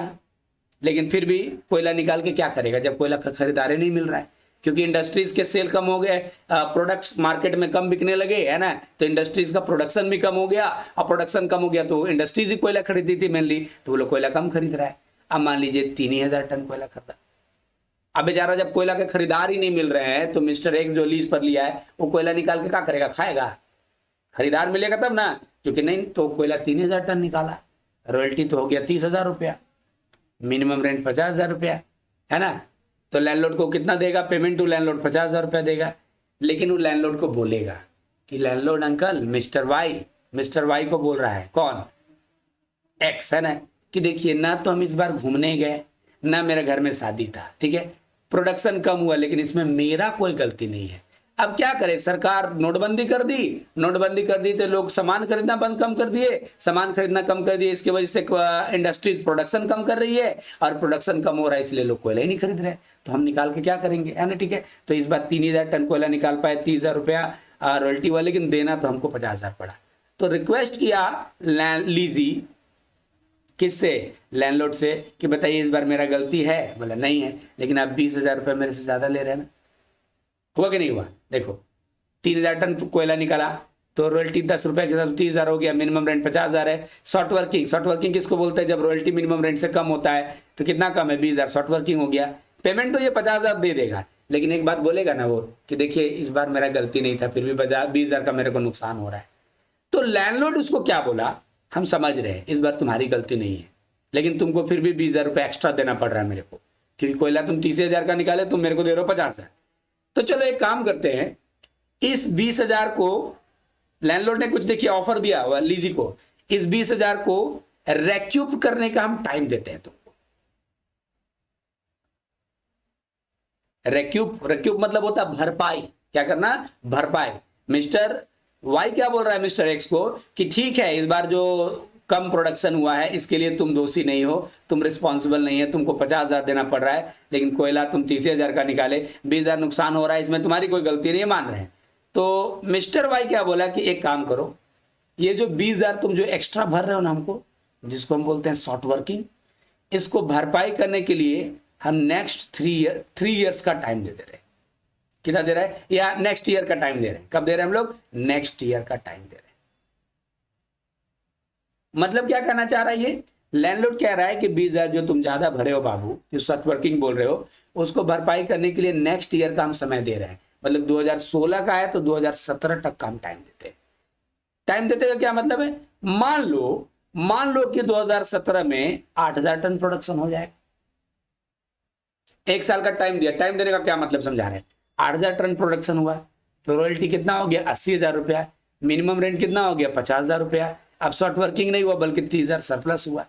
लेकिन फिर भी कोयला निकाल के क्या करेगा जब कोयला का खरीदार नहीं मिल रहा है? क्योंकि इंडस्ट्रीज के सेल कम हो गए, प्रोडक्ट्स मार्केट में कम बिकने लगे, है ना, तो इंडस्ट्रीज का प्रोडक्शन भी कम हो गया। अब प्रोडक्शन कम हो गया तो इंडस्ट्रीज ही कोयला खरीदी थी मेनली, तो वो लोग कोयला कम खरीद रहा है। अब मान लीजिए 3,000 टन कोयला खरीदा। अब बेचारा जब कोयला के खरीदार ही नहीं मिल रहे हैं, तो मिस्टर एक्स जो लीज पर लिया है वो कोयला निकाल के क्या करेगा? खाएगा। खरीदार मिलेगा तब ना, क्योंकि नहीं तो कोयला 3,000 टन निकाला, रॉयल्टी तो हो गया 30,000 रुपया, मिनिमम रेंट 50,000 रुपया, है ना। तो लैंडलॉर्ड को कितना देगा पेमेंट टू लैंडलॉर्ड? 50,000 रुपया देगा। लेकिन वो लैंडलॉर्ड को बोलेगा कि लैंडलॉर्ड अंकल, मिस्टर वाई को बोल रहा है, कौन? एक्स, है ना, कि देखिए ना तो हम इस बार घूमने गए, ना मेरे घर में शादी था, ठीक है, प्रोडक्शन कम हुआ, लेकिन इसमें मेरा कोई गलती नहीं है। अब क्या करे, सरकार नोटबंदी कर दी तो लोग सामान खरीदना कम कर दिए, सामान खरीदना कम कर दिए, इसकी वजह से इंडस्ट्रीज प्रोडक्शन कम कर रही है, और प्रोडक्शन कम हो रहा है इसलिए लोग कोयला ही नहीं खरीद रहे, तो हम निकाल के क्या करेंगे, है ना, ठीक है। तो इस बार 3,000 टन कोयला निकाल पाए, 30,000 रुपया रॉयल्टी हुआ, लेकिन देना तो हमको 50,000 पड़ा। तो रिक्वेस्ट किया लीजी किससे, लैंडलॉर्ड से, कि बताइए इस बार मेरा गलती है। बोला नहीं है, लेकिन आप 20,000 रुपये मेरे से ज़्यादा ले रहे हैं ना। हुआ कि नहीं हुआ? देखो 3,000 टन कोयला निकाला तो रॉयल्टी 10 रुपये के साथ 30,000 हो गया, मिनिमम रेंट 50,000 है। शॉर्ट वर्किंग किसको बोलते हैं? जब रॉयल्टी मिनिमम रेंट से कम होता है तो कितना कम है? 20,000, शॉर्ट वर्किंग हो गया। पेमेंट तो ये 50,000 दे देगा, लेकिन एक बात बोलेगा ना वो कि देखिए इस बार मेरा गलती नहीं था, फिर भी 20,000 का मेरे को नुकसान हो रहा है। तो लैंडलॉर्ड उसको क्या बोला, हम समझ रहे हैं इस बार तुम्हारी गलती नहीं है, लेकिन तुमको फिर भी 20,000 रुपये एक्स्ट्रा देना पड़ रहा है मेरे को, क्योंकि कोयला तुम 30,000 का निकाले, तुम मेरे को दे रहे हो 50,000। तो चलो एक काम करते हैं, इस 20,000 को लैंडलॉर्ड ने कुछ देखिए ऑफर दिया हुआ लीजी को, इस 20,000 को रेक्यूप करने का हम टाइम देते हैं तुमको। रेक्यूप मतलब होता है भरपाई। क्या करना? भरपाई। मिस्टर वाई क्या बोल रहा है मिस्टर एक्स को कि ठीक है इस बार जो कम प्रोडक्शन हुआ है इसके लिए तुम दोषी नहीं हो, तुम रिस्पॉन्सिबल नहीं है, तुमको 50,000 देना पड़ रहा है, लेकिन कोयला तुम 30,000 का निकाले, 20,000 नुकसान हो रहा है, इसमें तुम्हारी कोई गलती नहीं है, मान रहे हैं। तो मिस्टर वाई क्या बोला कि एक काम करो, ये जो 20,000 तुम जो एक्स्ट्रा भर रहे हो ना हमको, जिसको हम बोलते हैं शॉर्ट वर्किंग, इसको भरपाई करने के लिए हम नेक्स्ट 3 ईयर्स का टाइम दे दे रहे हैं। कितना दे रहा है? या नेक्स्ट ईयर का टाइम दे रहे हैं। कब दे रहे हैं हम लोग? नेक्स्ट ईयर का टाइम दे रहे हैं। मतलब क्या कहना चाह रहा है ये? लैंडलॉर्ड कह रहा है कि 20,000 जो तुम ज्यादा भरे हो बाबू, जो शॉर्ट वर्किंग बोल रहे हो, उसको भरपाई करने के लिए नेक्स्ट ईयर का हम समय दे रहे हैं। मतलब 2016 का है तो 2017 तक का हम टाइम देते हैं। टाइम देते का क्या मतलब है? मान लो कि 2017 में 8,000 टन प्रोडक्शन हो जाएगा। एक साल का टाइम दिया। टाइम देने का क्या मतलब समझा रहे हैं? 8,000 टन प्रोडक्शन हुआ तो रॉयल्टी कितना हो गया? 80,000 रुपया। मिनिमम रेंट कितना हो गया? 50,000 रुपया। अब शॉर्ट वर्किंग नहीं हुआ बल्कि 30,000 सरप्लस हुआ।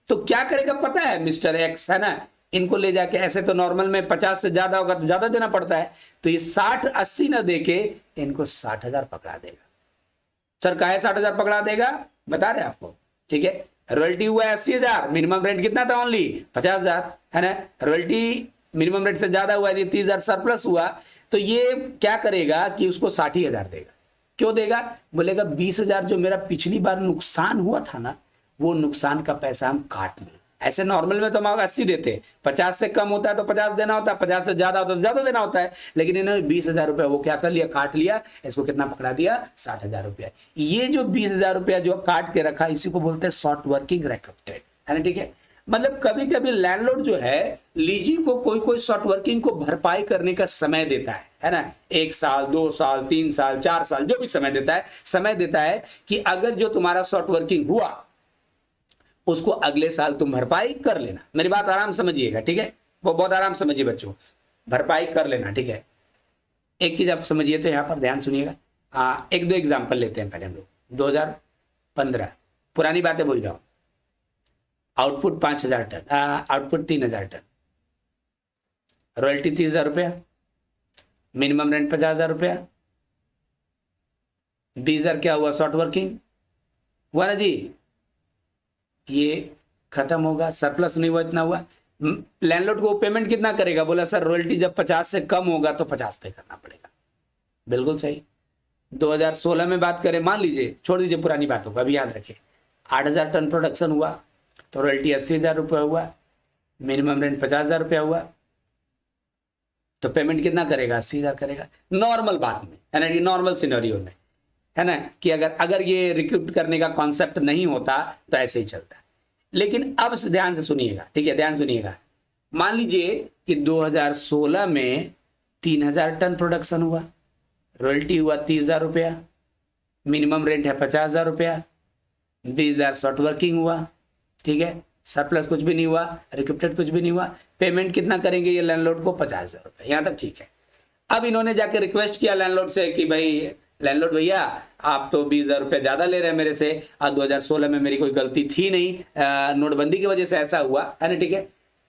तो क्या करेगा पता है मिस्टर एक्स, है ना, इनको ले जाके, ऐसे तो नॉर्मल में 50 से ज्यादा होगा तो ज्यादा देना पड़ता है, तो ये 60-80 ना देके इनको 60,000 पकड़ा देगा। सर काहे 60,000 पकड़ा देगा? बता रहे आपको, ठीक है। रॉयल्टी हुआ है 80,000, मिनिमम रेंट कितना था? ओनली 50,000, है ना। रॉयल्टी मिनिमम रेट से ज्यादा हुआ, 30,000 सरप्लस हुआ, तो ये क्या करेगा कि उसको 60,000 देगा। क्यों देगा? बोलेगा 20,000 जो मेरा पिछली बार नुकसान हुआ था ना, वो नुकसान का पैसा हम काट लें। ऐसे नॉर्मल में तो हम 80 देते, 50 से कम होता है तो 50 देना होता है, 50 से ज्यादा होता है तो ज्यादा देना होता है, लेकिन इन्होंने 20,000 रुपया वो क्या कर लिया? काट लिया। इसको कितना पकड़ा दिया? 60,000 रुपया। ये जो 20,000 रुपया जो काट के रखा, इसी को बोलते हैं शॉर्ट वर्किंग रेकप्टेड, है ना, ठीक है। मतलब कभी कभी लैंडलॉर्ड जो है लीजी को कोई शॉर्ट वर्किंग को भरपाई करने का समय देता है ना, 1 साल, 2 साल, 3 साल, 4 साल, जो भी समय देता है कि अगर जो तुम्हारा शॉर्ट वर्किंग हुआ उसको अगले साल तुम भरपाई कर लेना। मेरी बात आराम समझिएगा, ठीक है, वो बहुत आराम समझिए बच्चों, भरपाई कर लेना, ठीक है। एक चीज आप समझिए तो यहां पर ध्यान सुनिएगा। 1-2 एग्जाम्पल लेते हैं पहले हम लोग। 2015, पुरानी बातें भूल जाओ। Output 5,000 ton, output 3,000 ton, royalty 30,000 रुपया, मिनिमम रेंट 50,000 रुपया, 20,000 क्या हुआ? शॉर्ट वर्किंग हुआ ना जी। ये खत्म होगा, सरप्लस नहीं हुआ, इतना हुआ। लैंडलॉर्ड को पेमेंट कितना करेगा? बोला सर रॉयल्टी जब 50 से कम होगा तो 50 पे करना पड़ेगा। बिल्कुल सही। 2016 में बात करें, मान लीजिए, छोड़ दीजिए पुरानी बातों को, अभी याद रखिए, 8,000 टन प्रोडक्शन हुआ तो रॉयल्टी 80,000 रुपया हुआ, मिनिमम रेंट 50,000 रुपया हुआ, तो पेमेंट कितना करेगा? 80,000 करेगा। नॉर्मल बात में, है ना, नॉर्मल सिनेरियो में, है ना, कि अगर ये रिक्रूट करने का कॉन्सेप्ट नहीं होता तो ऐसे ही चलता। लेकिन अब ध्यान से सुनिएगा, ठीक है, ध्यान सुनिएगा। मान लीजिए कि 2016 में 3,000 टन प्रोडक्शन हुआ, रॉयल्टी हुआ 30,000 रुपया, मिनिमम रेंट है 50,000 रुपया, 20,000 शॉर्ट वर्किंग हुआ, ठीक है, सरप्लस कुछ भी नहीं हुआ, रिक्रूटेड कुछ भी नहीं हुआ। पेमेंट कितना करेंगे ये लैंडलॉर्ड को? 50,000 रुपये। यहां तक ठीक है। अब इन्होंने जाके रिक्वेस्ट किया लैंडलॉर्ड से कि भाई लैंडलॉर्ड भैया आप तो 20,000 रुपये ज्यादा ले रहे हैं मेरे से, और 2016 में मेरी कोई गलती थी नहीं, नोटबंदी की वजह से ऐसा हुआ, है ना, ठीक है।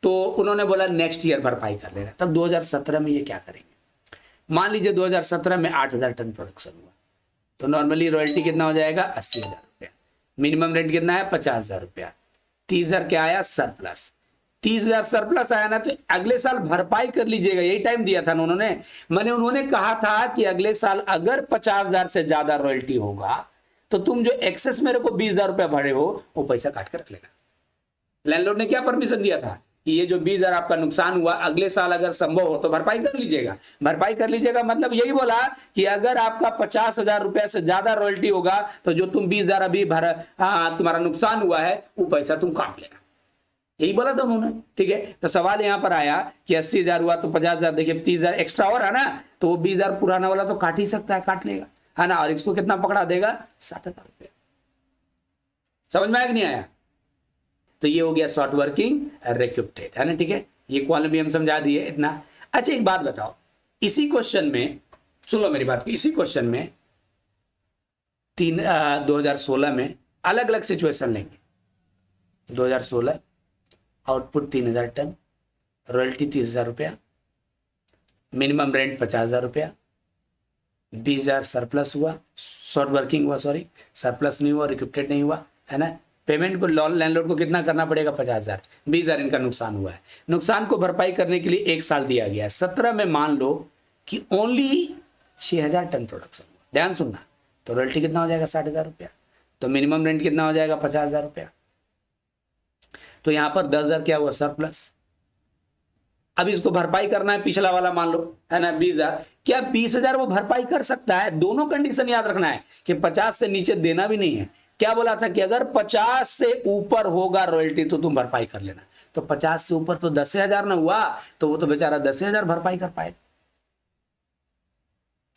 तो उन्होंने बोला नेक्स्ट ईयर भरपाई कर लेना। तब 2017 में ये क्या करेंगे? मान लीजिए 2017 में 8,000 टन प्रोडक्शन हुआ तो नॉर्मली रॉयल्टी कितना हो जाएगा? 80,000 रुपया। मिनिमम रेंट कितना है? 50,000 रुपया। 30,000 क्या आया? सरप्लस। 30,000 सरप्लस आया ना, तो अगले साल भरपाई कर लीजिएगा, यही टाइम दिया था ना उन्होंने। मैंने उन्होंने कहा था कि अगले साल अगर 50,000 से ज्यादा रॉयल्टी होगा तो तुम जो एक्सेस मेरे को 20,000 रुपया भरे हो वो पैसा काट कर रख लेना। लैंडलॉर्ड ने क्या परमिशन दिया था कि ये जो 20,000 आपका नुकसान हुआ अगले साल अगर संभव हो तो भरपाई कर लीजिएगा। भरपाई कर लीजिएगा मतलब यही बोला कि अगर आपका 50,000 रुपया से ज्यादा रॉयल्टी होगा तो जो तुम 20,000 अभी तुम्हारा नुकसान हुआ है वो पैसा तुम काट लेना, यही बोला था उन्होंने। ठीक है, तो सवाल यहां पर आया कि 80,000 हुआ तो 50,000, देखिए 30,000 एक्स्ट्रा और है ना, तो वो 20,000 पुराना वाला तो काट ही सकता है, काट लेगा, है ना, और इसको कितना पकड़ा देगा, 7,000 रुपया। समझ में आया कि नहीं आया? तो ये हो गया शॉर्ट वर्किंग रिक्यूप्टेड, है ना। ठीक है, ये कॉलम भी हम समझा दिए इतना। अच्छा एक बात बताओ, इसी क्वेश्चन में सुन लो मेरी बात को, इसी क्वेश्चन में 2016 में अलग अलग सिचुएशन लेंगे। 2016 आउटपुट 3,000 टन, रॉयल्टी 30,000 रुपया, मिनिमम रेंट 50,000 रुपया, 20,000 सरप्लस हुआ, शॉर्ट वर्किंग हुआ, सॉरी सरप्लस नहीं हुआ, रिक्यूप्टेड नहीं हुआ, है ना। पेमेंट को लैंडलॉर्ड को कितना करना पड़ेगा, 50,000, 20,000 इनका नुकसान हुआ है। नुकसान को भरपाई करने के लिए 1 साल दिया गया है। 17 में मान लो कि ओनली 6,000 टन प्रोडक्शन हुआ, ध्यान सुनना, तो रॉयल्टी कितना हो जाएगा, 60,000 रुपया, तो मिनिमम रेंट कितना हो जाएगा, 50,000 रुपया, तो यहां पर 10,000 क्या हुआ, सरप्लस। अब इसको भरपाई करना है, पिछला वाला मान लो, है ना, 20,000, क्या 20,000 वो भरपाई कर सकता है? दोनों कंडीशन याद रखना है कि 50 से नीचे देना भी नहीं है। क्या बोला था कि अगर 50 से ऊपर होगा रॉयल्टी तो तुम भरपाई कर लेना, तो 50 से ऊपर तो 10,000 ना हुआ, तो वो तो बेचारा 10,000 भरपाई कर पाए,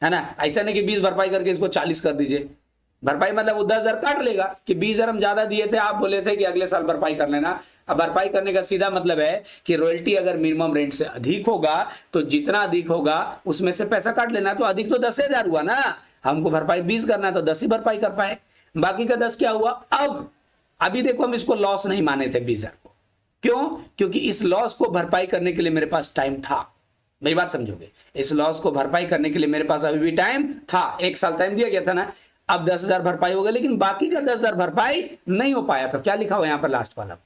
है ना। ऐसा नहीं कि 20 भरपाई करके इसको 40 कर दीजिए, भरपाई मतलब वो 10,000 काट लेगा कि 20,000 हम ज्यादा दिए थे, आप बोले थे कि अगले साल भरपाई कर लेना। अब भरपाई करने का सीधा मतलब है कि रॉयल्टी अगर मिनिमम रेंट से अधिक होगा तो जितना अधिक होगा उसमें से पैसा काट लेना, तो अधिक तो 10,000 हुआ ना, हमको भरपाई 20 करना है तो 10 ही भरपाई कर पाए, बाकी का 10 क्या हुआ। अब अभी देखो हम इसको लॉस नहीं माने थे 20,000 को, क्यों? क्योंकि इस लॉस को भरपाई करने के लिए मेरे पास टाइम था, मेरी बात समझोगे, इस लॉस को भरपाई करने के लिए मेरे पास अभी भी टाइम था, 1 साल टाइम दिया गया था ना। अब 10,000 भरपाई हो गया, लेकिन बाकी का 10,000 भरपाई नहीं हो पाया, तो क्या लिखा हुआ यहां पर लास्ट वाला,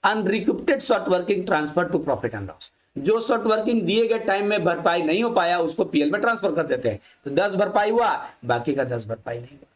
unrecouped short working transfer to profit and loss. जो शॉर्ट वर्किंग दिए गए टाइम में भरपाई नहीं हो पाया उसको पीएल में ट्रांसफर कर देते हैं, तो 10 भरपाई हुआ, बाकी का 10 भरपाई नहीं हुआ,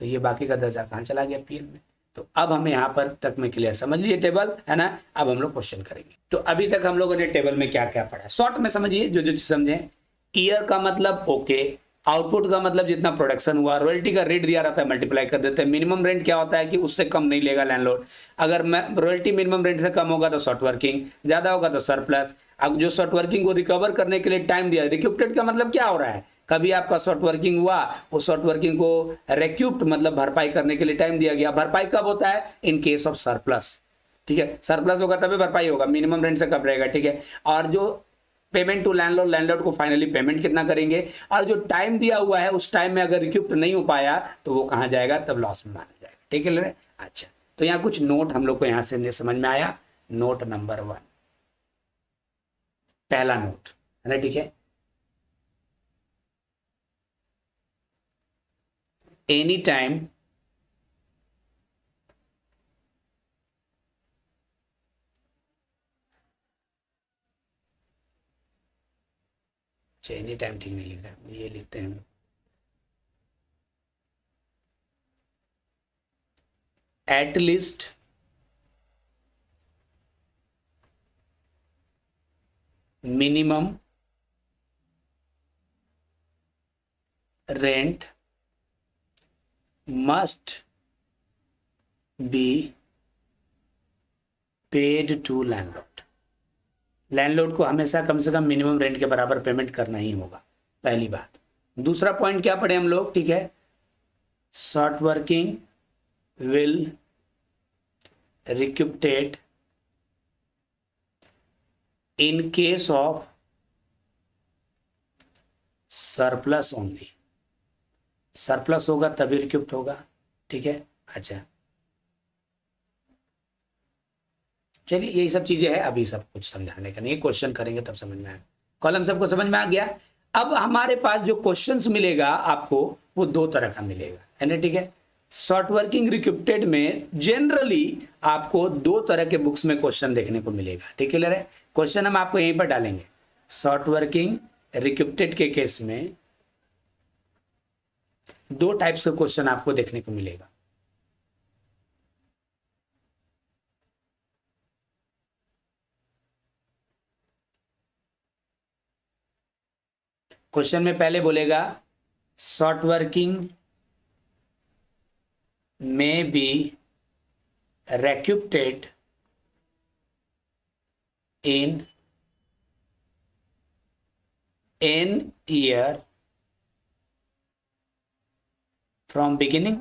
तो ये बाकी का 10,000 कहां चला गया, पीएल में। तो अब हमें यहां पर तक में क्लियर समझ लिए टेबल, है ना। अब हम लोग क्वेश्चन करेंगे। तो अभी तक हम लोगों ने टेबल में क्या क्या पढ़ा, शॉर्ट में समझिए, जो जो समझे। ईयर का मतलब ओके, आउटपुट का मतलब जितना प्रोडक्शन हुआ, रॉयल्टी का रेट दिया रहता है मल्टीप्लाई कर देते हैं, मिनिमम रेंट क्या होता है कि उससे कम नहीं लेगा लैंडलॉर्ड, अगर रॉयल्टी मिनिमम रेंट से कम होगा तो शॉर्ट वर्किंग, ज्यादा होगा तो सरप्लस। अब जो शॉर्ट वर्किंग को रिकवर करने के लिए टाइम दिया, रिक्यूप्टेड का मतलब क्या हो रहा है, कभी आपका शॉर्ट वर्किंग हुआ, उस शॉर्ट वर्किंग को रिक्यूप्ट मतलब भरपाई करने के लिए टाइम दिया गया। भरपाई कब होता है, इन केस ऑफ सरप्लस, ठीक है, सरप्लस होगा तभी भरपाई होगा, मिनिमम रेंट से कम रहेगा, ठीक है। और जो पेमेंट टू लैंडलॉर्ड, लैंडलॉर्ड को फाइनली पेमेंट कितना करेंगे, और जो टाइम दिया हुआ है उस टाइम में अगर रिक्यूप्ट नहीं हो पाया तो वो कहां जाएगा, तब लॉस में माना जाएगा, ठीक है। अच्छा, तो यहाँ कुछ नोट हम लोग को यहां से समझ में आया। नोट नंबर 1, पहला नोट, है ना, ठीक है। एनी टाइम एनी टाइम ठीक नहीं लिख रहा है, ये लिखते हैं हम लोग, at least minimum rent must be paid to landlord. Landlord को हमेशा कम से कम मिनिमम रेंट के बराबर पेमेंट करना ही होगा, पहली बात। दूसरा पॉइंट क्या पढ़े हम लोग, ठीक है, short working will recouped in case of surplus only, surplus होगा तभी रिक्यूप्ट होगा, ठीक है। अच्छा चलिए, यही सब चीजें हैं, अभी सब कुछ समझाने का नहीं, क्वेश्चन करेंगे तब समझ में आएगा। कॉलम सबको समझ में आ गया। अब हमारे पास जो क्वेश्चंस मिलेगा आपको वो 2 तरह का मिलेगा, है ना, ठीक है। शॉर्ट वर्किंग रिक्रूटेड में जनरली आपको दो तरह के बुक्स में क्वेश्चन देखने को मिलेगा, ठीक क्लियर है। क्वेश्चन हम आपको यहीं पर डालेंगे। शॉर्ट वर्किंग रिक्रूटेड के केस में दो टाइप्स के क्वेश्चन आपको देखने को मिलेगा। क्वेश्चन में पहले बोलेगा शॉर्ट वर्किंग में be recruited in n year from beginning,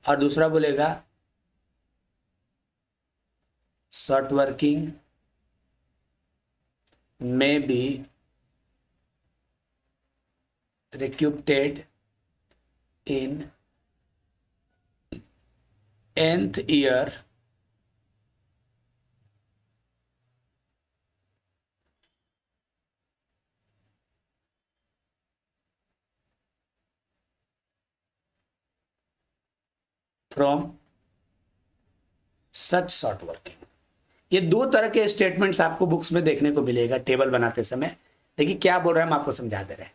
और दूसरा बोलेगा शॉर्ट वर्किंग में be recruited in nth year from such short working। ये दो तरह के स्टेटमेंट्स आपको बुक्स में देखने को मिलेगा टेबल बनाते समय। देखिए क्या बोल रहे हैं, हम आपको समझा दे रहे हैं।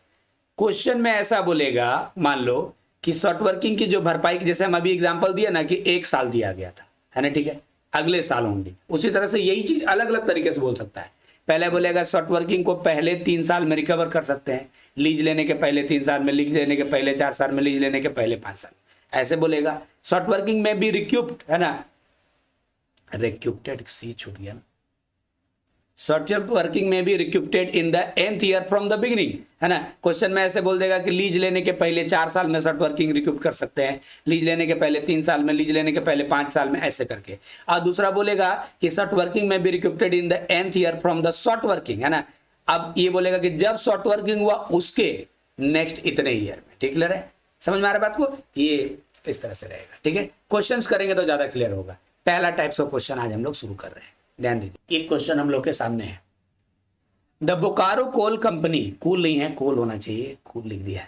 क्वेश्चन में ऐसा बोलेगा, मान लो कि शॉर्ट वर्किंग की जो भरपाई, जैसे हम अभी एग्जांपल दिया ना कि 1 साल दिया गया था, है ना, ठीक है, अगले साल होंगे, उसी तरह से यही चीज अलग अलग तरीके से बोल सकता है। पहले बोलेगा शॉर्ट वर्किंग को पहले 3 साल में रिकवर कर सकते हैं, लीज लेने के पहले 3 साल में, लीज लेने के पहले 4 साल में, लीज लेने के पहले 5 साल, ऐसे बोलेगा। शॉर्ट वर्किंग में भी रिक्यूप्ड, है ना, रिक्यूप्टेड सी छूट गया ना, शॉर्ट वर्किंग में भी recouped in the nth year from the beginning, है ना। क्वेश्चन में ऐसे बोल देगा कि लीज लेने के पहले 4 साल में शॉर्ट वर्किंग रिक्यूप कर सकते हैं, लीज लेने के पहले 3 साल में, लीज लेने के पहले 5 साल में, ऐसे करके। और दूसरा बोलेगा कि शॉर्ट वर्किंग में भी recouped in the nth year from the short working, है ना। अब ये बोलेगा कि जब शॉर्ट वर्किंग हुआ उसके नेक्स्ट इतने ईयर में, ठीक क्लियर है, समझ में आ रहा है बात को, ये इस तरह से रहेगा, ठीक है। क्वेश्चंस करेंगे तो ज्यादा क्लियर होगा। पहला टाइप्स ऑफ क्वेश्चन आज हम लोग शुरू कर रहे हैं, ध्यान दीजिए। एक क्वेश्चन हम लोग के सामने है, the Bokaro coal company, cool नहीं है, कोल होना चाहिए, कूल लिख दिया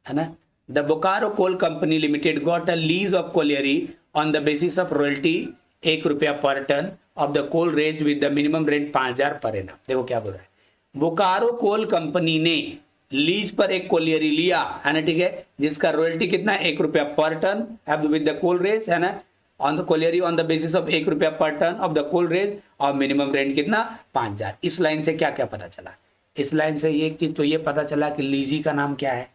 है ना। The Bokaro coal company limited got a lease of colliery on the basis of royalty ₹1 per ton of the coal raised with the minimum rent 5000 per annum. देखो क्या बोल रहा है, बोकारो कोल कंपनी ने लीज पर एक कोलियरी लिया, है ना, ठीक है, जिसका रॉयल्टी कितना है ₹1 per ton with the coal raised, है ना, on the colliery on the basis of ₹1 per ton of the coal raised और मिनिमम रेंट कितना 5000। इस लाइन से क्या क्या पता चला, इस लाइन से एक चीज तो ये पता चला कि लीजी का नाम क्या है,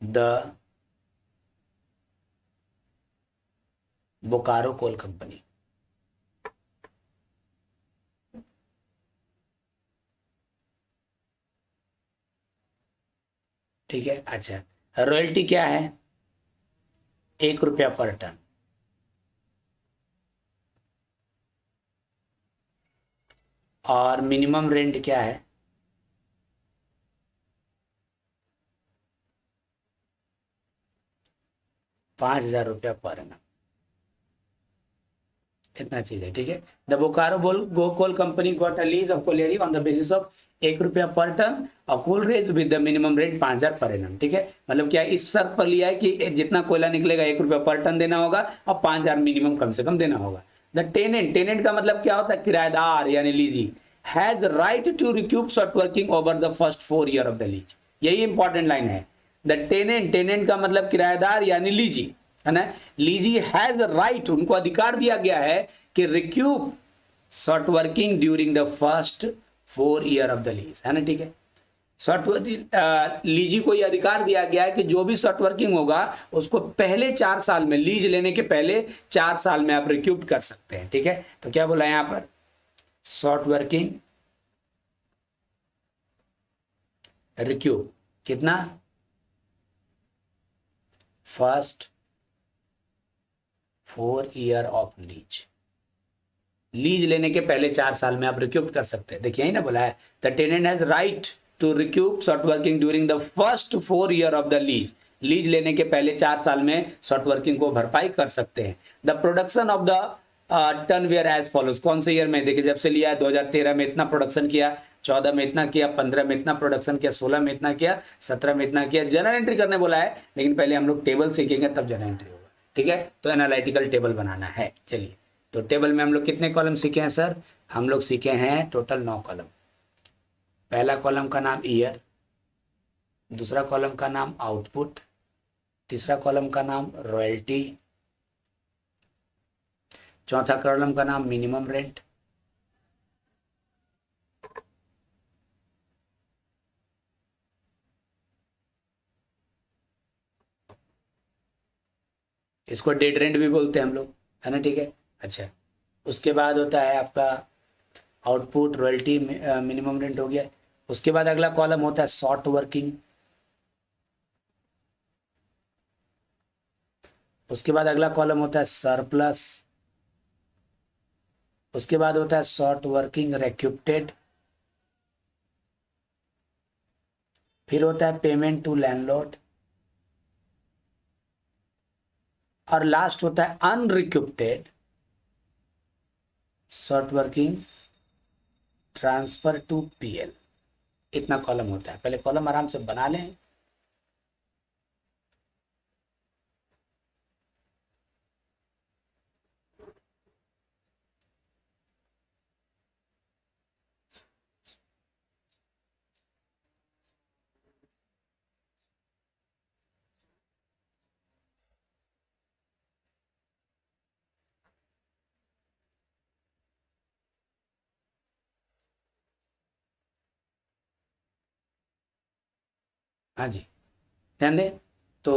द बोकारो कोल कंपनी, ठीक है। अच्छा, रॉयल्टी क्या है, ₹1 पर टन, और मिनिमम रेंट क्या है, 5000 रुपया पर एनम, इतना चीज है, ठीक है। The Bokaro coal company got a lease of colliery on the basis of ₹1 per ton और coal raised with the minimum rent 5000 per annum, ठीक है। मतलब क्या इस शर्त पर लिया है कि जितना कोयला निकलेगा ₹1 पर टन देना होगा और 5000 मिनिमम कम से कम देना होगा। द टेनेंट का मतलब क्या होता है, किराएदार यानी lessee, has right to recoup short working over the first 4 year of the lease. यही इंपॉर्टेंट लाइन है। द टेनेंट का मतलब किराएदार यानी लीजी, है ना। लीजी हैज राइट, उनको अधिकार दिया गया है कि recoup short working during the first 4 year of the lease, है ना, ठीक है। शॉर्ट लीजी को यह अधिकार दिया गया है कि जो भी शॉर्ट वर्किंग होगा उसको पहले 4 साल में, लीज लेने के पहले 4 साल में आप रिक्यूप कर सकते हैं, ठीक है। तो क्या बोला यहां पर, शॉर्ट वर्किंग रिक्यूप कितना, first 4 year of lease, lease लेने के पहले 4 साल में आप रिक्यूप कर सकते हैं। देखिए ना बोला है, the tenant has right to recoup short working during the first 4 year of the lease lease लेने के पहले 4 साल में शॉर्ट वर्किंग को भरपाई कर सकते हैं। The production of the turn whereas follows, कौन से ईयर में, देखिए जब से लिया है 2013 में इतना प्रोडक्शन किया, 14 में इतना किया, 15 में इतना प्रोडक्शन किया, 16 में इतना किया, 17 में इतना किया। जर्नल एंट्री करने बोला है, लेकिन पहले हम लोग टेबल सीखेंगे तब जर्नल एंट्री होगा, ठीक है। तो एनालिटिकल टेबल बनाना है। चलिए, तो टेबल में हम लोग कितने कॉलम सीखे हैं सर? हम लोग सीखे हैं टोटल 9 कॉलम। पहला कॉलम का नाम ईयर, दूसरा कॉलम का नाम आउटपुट, तीसरा कॉलम का नाम रॉयल्टी, चौथा कॉलम का नाम मिनिमम रेंट, इसको डेड रेंट भी बोलते हैं हम लोग, है ना, ठीक है। अच्छा, उसके बाद होता है आपका आउटपुट, रॉयल्टी, मिनिमम रेंट हो गया। उसके बाद अगला कॉलम होता है शॉर्ट वर्किंग, उसके बाद अगला कॉलम होता है सरप्लस, उसके बाद होता है शॉर्ट वर्किंग रिक्यूप्टेड, फिर होता है पेमेंट टू लैंडलॉर्ड, और लास्ट होता है unrecouped short working transfer to PL. इतना कॉलम होता है। पहले कॉलम आराम से बना लें। हाँ जी, ध्यान दें। तो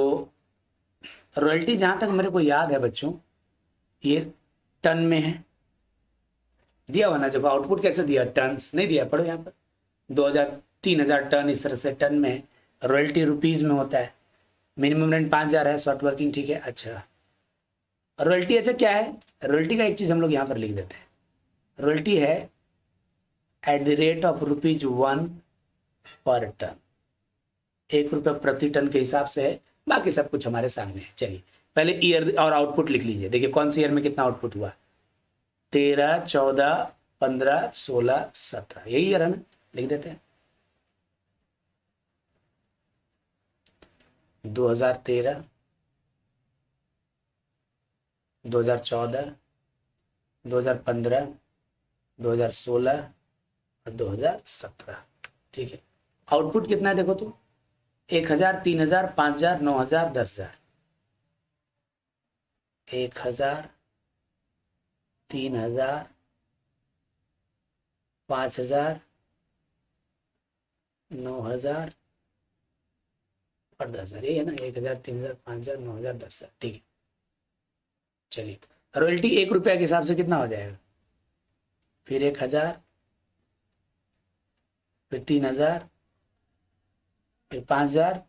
रॉयल्टी जहां तक मेरे को याद है बच्चों, ये टन में है, दिया हुआ ना। देखो आउटपुट कैसे दिया, टन्स नहीं दिया, पढ़ो यहाँ पर 2000 3000 टन, इस तरह से टन में है। रॉयल्टी रुपीज में होता है। मिनिमम रेंट 5000 है, शॉर्ट वर्किंग, ठीक है। अच्छा, रॉयल्टी अच्छा क्या है? रॉयल्टी का एक चीज हम लोग यहाँ पर लिख देते हैं। रॉयल्टी है at the rate of ₹1 per ton, 1 रुपये प्रति टन के हिसाब से है। बाकी सब कुछ हमारे सामने है। चलिए, पहले ईयर और आउटपुट लिख लीजिए। देखिए कौन सी ईयर में कितना आउटपुट हुआ, 13, 14, 15, 16, 17, यही ईयर है ना, लिख देते हैं। 2013, 2014, 2015, 2016 और 2017, ठीक है। आउटपुट कितना है देखो तो, 1000, 3000, 5000, 9000, 10000, 1000, 3000, 5000, 9000 और 10000, यही है ना, 1000, 3000, 5000, 9000, 10000, ठीक है। चलिए, रॉयल्टी 1 रुपया के हिसाब से कितना हो जाएगा, फिर 1000, फिर 3000, फिर 5000,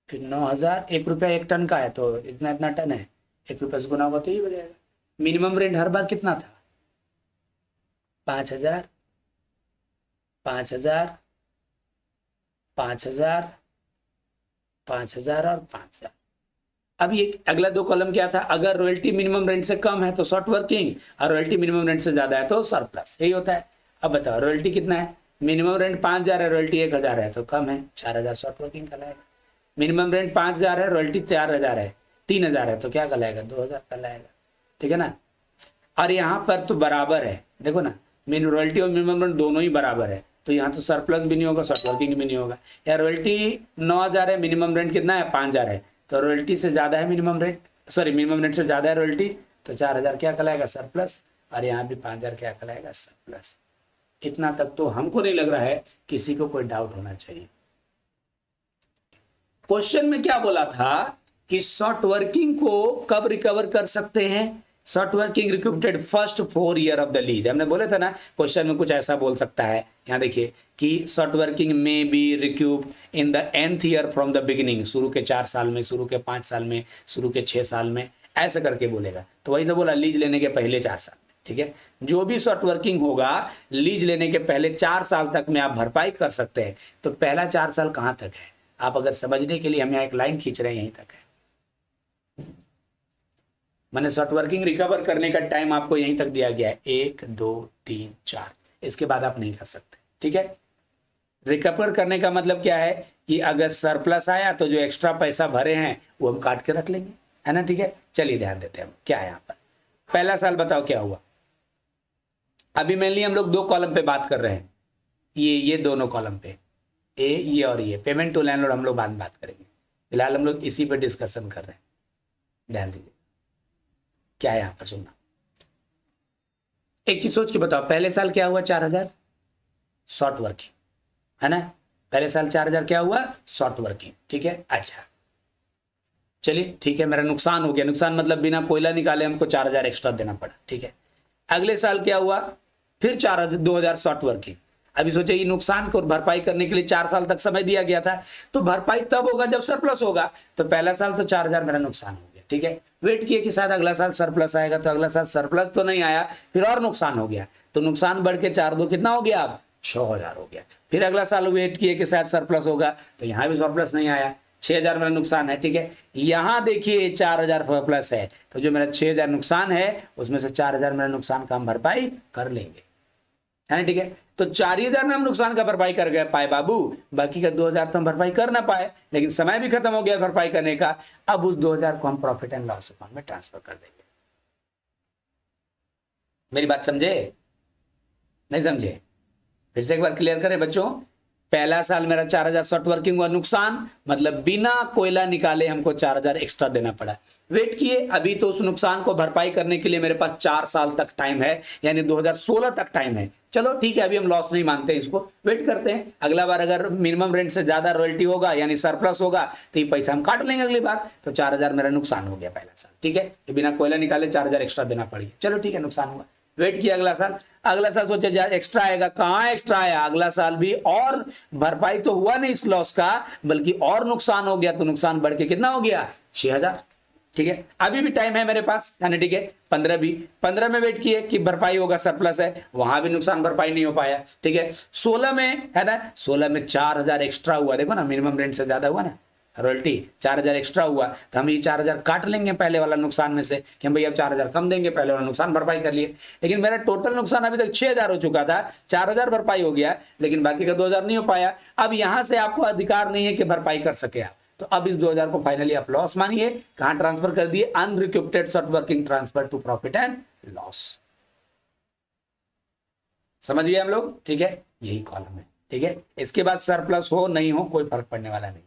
फिर 9000। 1 रुपया 1 टन का है तो इतना इतना टन है, 1 रुपये से गुना होगा तो ही हो जाएगा। मिनिमम रेंट हर बार कितना था, 5000, 5000, 5000, 5000 और 5000। अब ये अगला 2 कॉलम क्या था, अगर रॉयल्टी मिनिमम रेंट से कम है तो शॉर्ट वर्किंग, और रॉयल्टी मिनिमम रेंट से ज्यादा है तो सरप्लस, यही होता है। अब बताओ रॉयल्टी कितना है, मिनिमम रेंट 5000 है, रॉयल्टी 1000 है तो कम है, 4000 शॉर्ट वर्किंग कहलाएगा। मिनिमम रेंट 5000 है, रॉयल्टी 4000 है, 3000 है तो क्या कहलाएगा, 2000 कहलाएगा, ठीक है ना। और यहाँ पर तो बराबर है, देखो ना, रॉयल्टी और मिनिमम रेंट दोनों ही बराबर है, तो यहाँ तो सरप्लस भी नहीं होगा, शॉर्ट वर्किंग भी नहीं होगा। या रॉयल्टी 9000 है, मिनिमम रेंट कितना है, 5000 है, तो रॉयल्टी से ज्यादा है minimum rent, sorry minimum rent से ज्यादा है रॉयल्टी, तो 4000 क्या कहलाएगा, सरप्लस। और यहाँ भी 5000 क्या कहलाएगा, सरप्लस। इतना तक तो हमको नहीं लग रहा है किसी को कोई डाउट होना चाहिए। क्वेश्चन में क्या बोला था कि शॉर्ट वर्किंग को कब रिकवर कर सकते हैं, short working recouped first 4 year of the lease. हमने बोले था ना, क्वेश्चन में कुछ ऐसा बोल सकता है। यहाँ देखिए कि शॉर्ट वर्किंग में be recouped in the nth year from the beginning, शुरू के 4 साल में, शुरू के 5 साल में, शुरू के 6 साल में, ऐसा करके बोलेगा। तो वही तो बोला, लीज लेने के पहले 4 साल, ठीक है। जो भी शॉर्ट वर्किंग होगा लीज लेने के पहले 4 साल तक में आप भरपाई कर सकते हैं। तो पहला 4 साल कहाँ तक है, आप अगर समझने के लिए हम यहाँ एक लाइन खींच रहे हैं, यहीं तक है। मैंने शॉर्ट वर्किंग रिकवर करने का टाइम आपको यहीं तक दिया गया है, 1 2 3 4, इसके बाद आप नहीं कर सकते। ठीक है, रिकवर करने का मतलब क्या है कि अगर सरप्लस आया तो जो एक्स्ट्रा पैसा भरे हैं वो हम काट के रख लेंगे, है ना। ठीक है, चलिए ध्यान देते हैं हम क्या है यहाँ पर। पहला साल बताओ क्या हुआ। अभी मेनली हम लोग 2 कॉलम पे बात कर रहे हैं, ये दोनों कॉलम पे, ये और ये। पेमेंट टू लैंडलॉर्ड हम लोग बाद में बात करेंगे, फिलहाल हम लोग इसी पे डिस्कशन कर रहे हैं। ध्यान दीजिए क्या है यहाँ पर, सुनना। एक चीज सोच के बताओ, पहले साल क्या हुआ, 4000 शॉर्ट वर्किंग, है ना। पहले साल 4000 क्या हुआ, शॉर्ट वर्किंग। ठीक है, अच्छा चलिए ठीक है, मेरा नुकसान हो गया। नुकसान मतलब बिना कोयला निकाले हमको 4000 एक्स्ट्रा देना पड़ा। ठीक है, अगले साल क्या हुआ, फिर 4000 2000 शॉर्ट वर्किंग। अभी सोचिए, ये नुकसान को भरपाई करने के लिए 4 साल तक समय दिया गया था, तो भरपाई तब होगा जब सरप्लस होगा। तो पहला साल तो 4000 मेरा नुकसान हो गया। ठीक है, वेट किए कि शायद अगला साल सरप्लस आएगा, तो अगला साल सरप्लस तो नहीं आया, फिर और नुकसान हो गया। तो नुकसान बढ़ के 4 2 कितना हो गया, अब 6000 हो गया। फिर अगला साल वेट किए कि शायद सरप्लस होगा, तो यहाँ भी सरप्लस नहीं आया, 6000 मेरा नुकसान है। ठीक है, यहाँ देखिए 4000 प्लस है, तो जो मेरा 6000 नुकसान है उसमें से 4000 मेरा नुकसान का हम भरपाई कर लेंगे, है ना। ठीक है, तो 4000 में हम नुकसान का भरपाई कर गए पाए बाबू, बाकी का 2000 तो हम भरपाई कर ना पाए, लेकिन समय भी खत्म हो गया भरपाई करने का। अब उस 2000 को हम प्रॉफिट एंड लॉस अकाउंट में ट्रांसफर कर देंगे। मेरी बात समझे, नहीं समझे? फिर से एक बार क्लियर करें बच्चों। पहला साल मेरा 4000 शॉर्ट वर्किंग हुआ, नुकसान मतलब बिना कोयला निकाले हमको 4000 एक्स्ट्रा देना पड़ा। वेट किए, अभी तो उस नुकसान को भरपाई करने के लिए मेरे पास 4 साल तक टाइम है, यानी 2016 तक टाइम है। चलो ठीक है, अभी हम लॉस नहीं मानते, इसको वेट करते हैं। अगला बार अगर मिनिमम रेंट से ज्यादा रॉयल्टी होगा यानी सरप्लस होगा तो ये पैसा हम काट लेंगे अगली बार। तो 4000 मेरा नुकसान हो गया पहला साल। ठीक है, तो बिना कोयला निकाले 4000 एक्स्ट्रा देना पड़ गया। चलो ठीक है, नुकसान हुआ। वेट किया अगला साल सोचे एक्स्ट्रा आएगा, कहां एक्स्ट्रा आया, अगला साल भी और भरपाई तो हुआ नहीं इस लॉस का, बल्कि और नुकसान हो गया। तो नुकसान बढ़ के कितना हो गया, 6000। ठीक है, अभी भी टाइम है मेरे पास, यानी ठीक है 15 में वेट किए कि भरपाई होगा, सरप्लस है, वहां भी नुकसान भरपाई नहीं हो पाया। ठीक है, 16 में है ना, 16 में 4000 एक्स्ट्रा हुआ, देखो ना मिनिमम रेंट से ज्यादा हुआ ना, रॉयल्टी 4000 एक्स्ट्रा हुआ, तो हम ये 4000 काट लेंगे पहले वाला नुकसान में से कि हम भैया 4000 कम देंगे, पहले वाला नुकसान भरपाई कर लिए। लेकिन मेरा टोटल नुकसान अभी तक 6000 हो चुका था, 4000 भरपाई हो गया, लेकिन बाकी का 2000 नहीं हो पाया। अब यहां से आपको अधिकार नहीं है कि भरपाई कर सके आप, तो अब इस 2000 को फाइनली आप लॉस मानिए। कहां ट्रांसफर कर दिए, unrecouped short working transfer to profit and loss. समझ गए हम लोग? ठीक है, यही कॉलम है। ठीक है, इसके बाद सरप्लस हो नहीं हो कोई फर्क पड़ने वाला नहीं।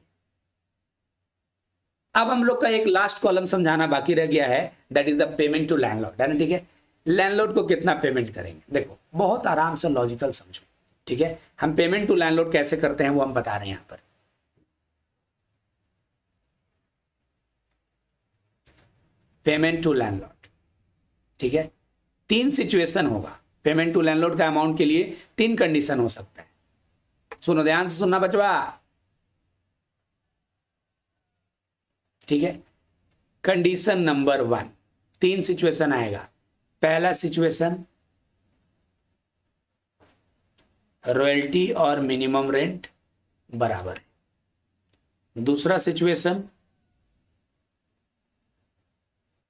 अब हम लोग का एक लास्ट कॉलम समझाना बाकी रह गया है, that is the payment to landlord, है ना। ठीक है, लैंडलॉर्ड को कितना पेमेंट करेंगे, देखो बहुत आराम से लॉजिकल समझो। ठीक है, हम पेमेंट टू लैंडलॉर्ड कैसे करते हैं वो हम बता रहे हैं यहां पर। पेमेंट टू लैंडलॉर्ड, ठीक है, 3 सिचुएशन होगा। पेमेंट टू लैंडलॉर्ड का अमाउंट के लिए 3 कंडीशन हो सकता है। सुनो, ध्यान से सुनना बचवा। ठीक है, कंडीशन नंबर 1, 3 सिचुएशन आएगा। पहला सिचुएशन, रॉयल्टी और मिनिमम रेंट बराबर है। दूसरा सिचुएशन,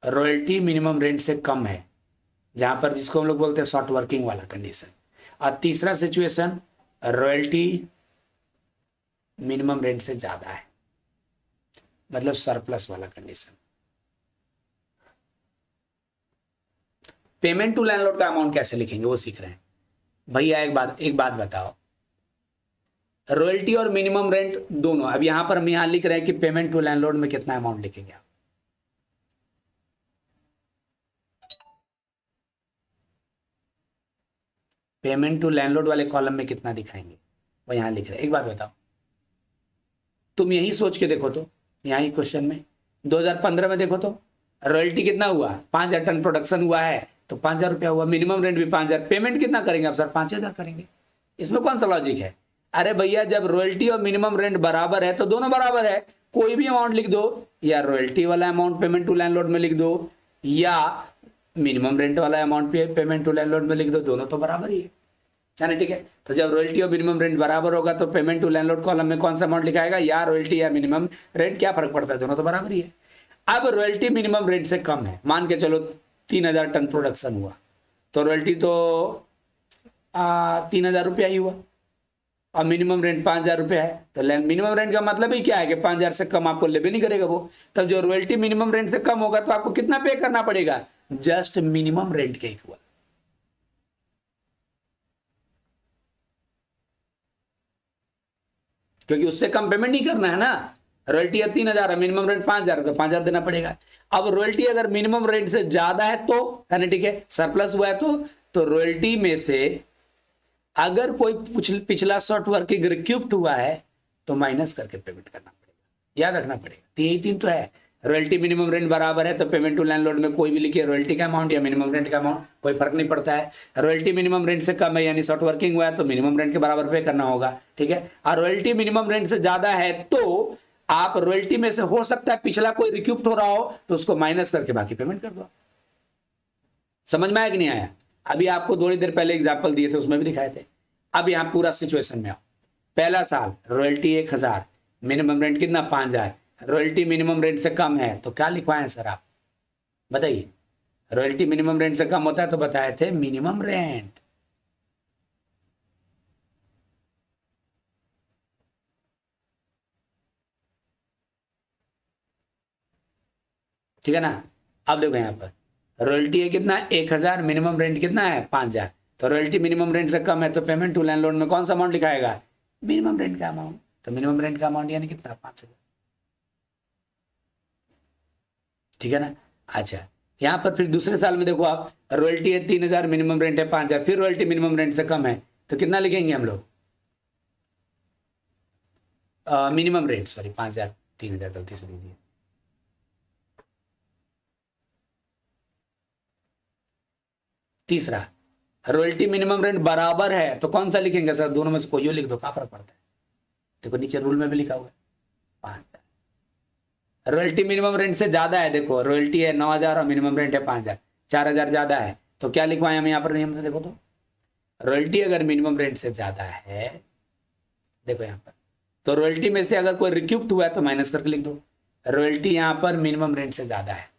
रॉयल्टी मिनिमम रेंट से कम है, जहां पर जिसको हम लोग बोलते हैं शॉर्ट वर्किंग वाला कंडीशन। और तीसरा सिचुएशन, रॉयल्टी मिनिमम रेंट से ज्यादा है, मतलब सरप्लस वाला कंडीशन। पेमेंट टू लैंडलॉर्ड का अमाउंट कैसे लिखेंगे वो सीख रहे हैं भैया। एक बात बताओ, रॉयल्टी और मिनिमम रेंट दोनों, अब यहां पर हम यहां लिख रहे हैं कि पेमेंट टू लैंडलॉर्ड में कितना अमाउंट लिखेंगे आप। पेमेंट टू लैंडलॉर्ड वाले कॉलम में कितना दिखाएंगे वो यहां लिख रहे हैं। एक बात बताओ, तुम यही सोच के देखो तो, यहां ही क्वेश्चन में 2015 में देखो तो रॉयल्टी कितना हुआ, 5000 टन प्रोडक्शन हुआ है तो 5000 रुपया हुआ, मिनिमम रेंट भी 5000, पेमेंट कितना करेंगे आप सर, 5000 करेंगे। इसमें कौन सा लॉजिक है? अरे भैया, जब रॉयल्टी और मिनिमम रेंट बराबर है तो दोनों बराबर है, कोई भी अमाउंट लिख दो, या रॉयल्टी वाला अमाउंट पेमेंट टू लैंडलॉर्ड में लिख दो, या मिनिमम रेंट वाला अमाउंट पेमेंट टू लैंडलॉर्ड में लिख दो, दोनों तो बराबर ही है। है ना, ठीक है। तो जब रॉयल्टी और मिनिमम रेंट बराबर होगा तो पेमेंट टू लैंडलॉर्ड कॉलम में कौन सा अमाउंट लिखाएगा, या रॉयल्टी या मिनिमम रेंट, क्या फर्क पड़ता है, दोनों तो बराबर ही है। अब रॉयल्टी मिनिमम रेंट से कम है, मान के चलो 3000 टन प्रोडक्शन हुआ, तो रॉयल्टी तो 3000 रुपया ही हुआ, और मिनिमम रेंट 5000 रुपया है, तो मिनिमम रेंट का मतलब ही क्या है कि 5000 से कम आपको लेबे नहीं करेगा वो। तब जो रॉयल्टी मिनिमम रेंट से कम होगा तो आपको कितना पे करना पड़ेगा, जस्ट मिनिमम रेंट के इक्वल। क्योंकि उससे कम पेमेंट नहीं करना है ना, रॉयल्टी है 3000 है, मिनिमम रेंट 5000 है, तो 5000 देना पड़ेगा। अब रॉयल्टी अगर मिनिमम रेंट से ज्यादा है तो, है ना, ठीक है, सरप्लस हुआ है तो रॉयल्टी में से अगर कोई पिछला शॉर्ट वर्किंग रिक्यूप्ड हुआ है तो माइनस करके पेमेंट करना पड़ेगा, याद रखना पड़ेगा। तो यही तीन तो है, रॉयल्टी मिनिमम रेंट बराबर है तो पेमेंट टू लैंडलॉर्ड में कोई भी लिखिए, रॉयल्टी का अमाउंट या मिनिमम रेंट का अमाउंट, कोई फर्क नहीं पड़ता है। रॉयल्टी मिनिमम रेंट से कम है यानी शॉर्ट वर्किंग हुआ है तो मिनिमम रेंट के बराबर पे करना होगा, ठीक है। और रॉयल्टी मिनिमम रेंट से ज्यादा है तो आप रॉयल्टी में से हो सकता है पिछला कोई रिक्यूप्ट हो रहा हो तो उसको माइनस करके बाकी पेमेंट कर दो। समझ में आया कि नहीं आया? अभी आपको थोड़ी देर पहले एग्जाम्पल दिए थे उसमें भी दिखाए थे। अब यहां पूरा सिचुएशन में आओ, पहला साल रॉयल्टी 1000, मिनिमम रेंट कितना 5000, रॉयल्टी मिनिमम रेंट से कम है तो क्या लिखवाएं सर आप बताइए, रॉयल्टी मिनिमम रेंट से कम होता है तो बताए थे मिनिमम रेंट, ठीक है ना। अब देखो यहां पर रॉयल्टी है कितना 1000, मिनिमम रेंट कितना है 5000, तो रॉयल्टी मिनिमम रेंट से कम है तो पेमेंट टू लैंडलॉर्ड में कौन सा अमाउंट लिखाएगा, मिनिमम रेंट का अमाउंट, तो मिनिमम रेंट का अमाउंट यानी कितना 5000, ठीक है ना। अच्छा, यहां पर फिर दूसरे साल में देखो आप, रॉयल्टी है 3000, मिनिमम रेंट है 5000, फिर रॉयल्टी मिनिमम रेंट से कम है तो कितना लिखेंगे हम लोग, मिनिमम रेंट, सॉरी 5000, 3000 गलती से लिख दिया। तीसरा, रॉयल्टी मिनिमम रेंट बराबर है तो कौन सा लिखेंगे सर, दोनों में से कोई लिख दो, क्या फर्क पड़ता है, देखो नीचे रूल में भी लिखा हुआ है 5000। रॉयल्टी मिनिमम रेंट से ज्यादा है, देखो रॉयल्टी है 9000 और मिनिमम रेंट है 5000, 4000 ज्यादा है तो क्या लिखवाएं हम यहाँ पर नियम से, देखो तो रॉयल्टी अगर मिनिमम रेंट से ज्यादा है, देखो यहाँ पर, तो रॉयल्टी में से अगर कोई रिक्यूप्ट हुआ है तो माइनस करके लिख दो, रॉयल्टी यहाँ पर मिनिमम रेंट से ज्यादा है,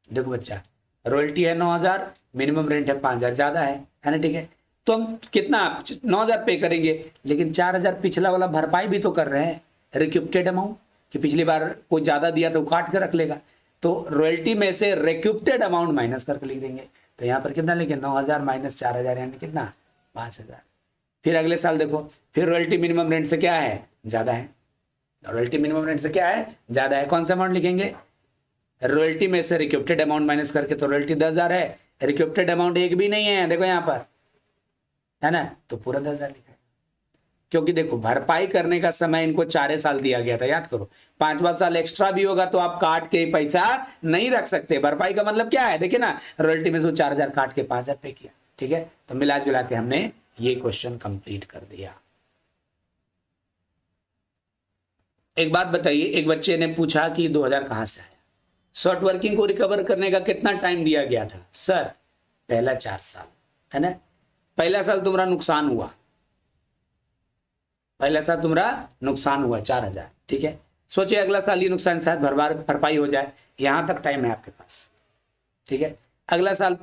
देखो बच्चा रॉयल्टी है 9000, मिनिमम रेंट है 5000, ज्यादा है ना, ठीक है। तो हम कितना 9000 पे करेंगे, लेकिन 4000 पिछला वाला भरपाई भी तो कर रहे हैं, रिक्यूप्टेड अमाउंट, कि पिछली बार कोई ज्यादा दिया तो काट के रख लेगा, तो रॉयल्टी में से रिक्यूप्टेड अमाउंट माइनस करके लिख देंगे, तो यहाँ पर कितना लिखे 9000 माइनस 4000 यानी कितना 5000। फिर अगले साल देखो, फिर रॉयल्टी मिनिमम रेंट से क्या है ज्यादा है, रॉयल्टी मिनिमम रेंट से क्या है ज्यादा है, कौन सा अमाउंट लिखेंगे, रॉयल्टी में से रिक्यूप्टेड अमाउंट माइनस करके, तो रॉयल्टी 10000 है, रिक्यूप्टेड अमाउंट एक भी नहीं है, देखो यहाँ पर, है ना, तो पूरा 10000 लिखा है। क्योंकि देखो भरपाई करने का समय इनको 4 साल दिया गया था, याद करो, 5वां साल एक्स्ट्रा भी होगा तो आप काट के पैसा नहीं रख सकते, भरपाई का मतलब क्या है देखिए ना, रॉयल्टी में से 4000 काट के 5000 पे किया, ठीक है। तो मिला जुला के हमने ये क्वेश्चन कंप्लीट कर दिया। एक बात बताइए, एक बच्चे ने पूछा कि 2000 कहां से आया, शॉर्ट वर्किंग को रिकवर करने का कितना टाइम दिया गया था सर, पहला 4 साल, है ना। पहला साल तुम्हारा नुकसान हुआ, पहला साल तुम्हारा नुकसान हुआ 4000, ठीक है, सोचिए अगला साल ये नुकसान शायद भरपाई हो जाए, यहां तक टाइम है आपके पास, ठीक है। अगला साल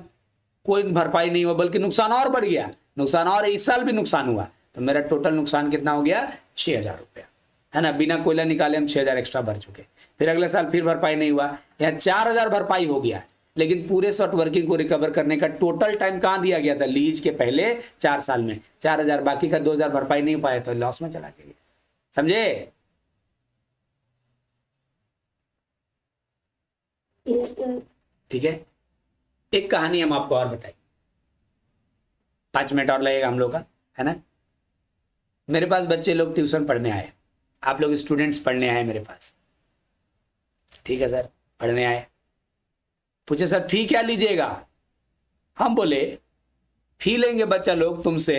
कोई भरपाई नहीं हुआ बल्कि नुकसान और बढ़ गया, नुकसान और इस साल भी नुकसान हुआ, तो मेरा टोटल नुकसान कितना हो गया 6000 रुपया, है ना, बिना कोयला निकाले हम 6000 एक्स्ट्रा भर चुके। फिर अगले साल फिर भरपाई नहीं हुआ, यहाँ 4000 भरपाई हो गया, लेकिन पूरे शॉर्ट वर्किंग को रिकवर करने का टोटल टाइम कहां दिया गया था, लीज के पहले 4 साल में 4000, बाकी का 2000 भरपाई नहीं पाया तो लॉस में चला गया, समझे। ठीक है, एक कहानी हम आपको और बताएं, 5 मिनट और लगेगा हम लोग का, है ना। मेरे पास बच्चे लोग ट्यूशन पढ़ने आए, आप लोग स्टूडेंट्स पढ़ने आए मेरे पास, ठीक है सर, पढ़ने आए, पूछे सर फी क्या लीजिएगा, हम बोले फी लेंगे बच्चा लोग तुमसे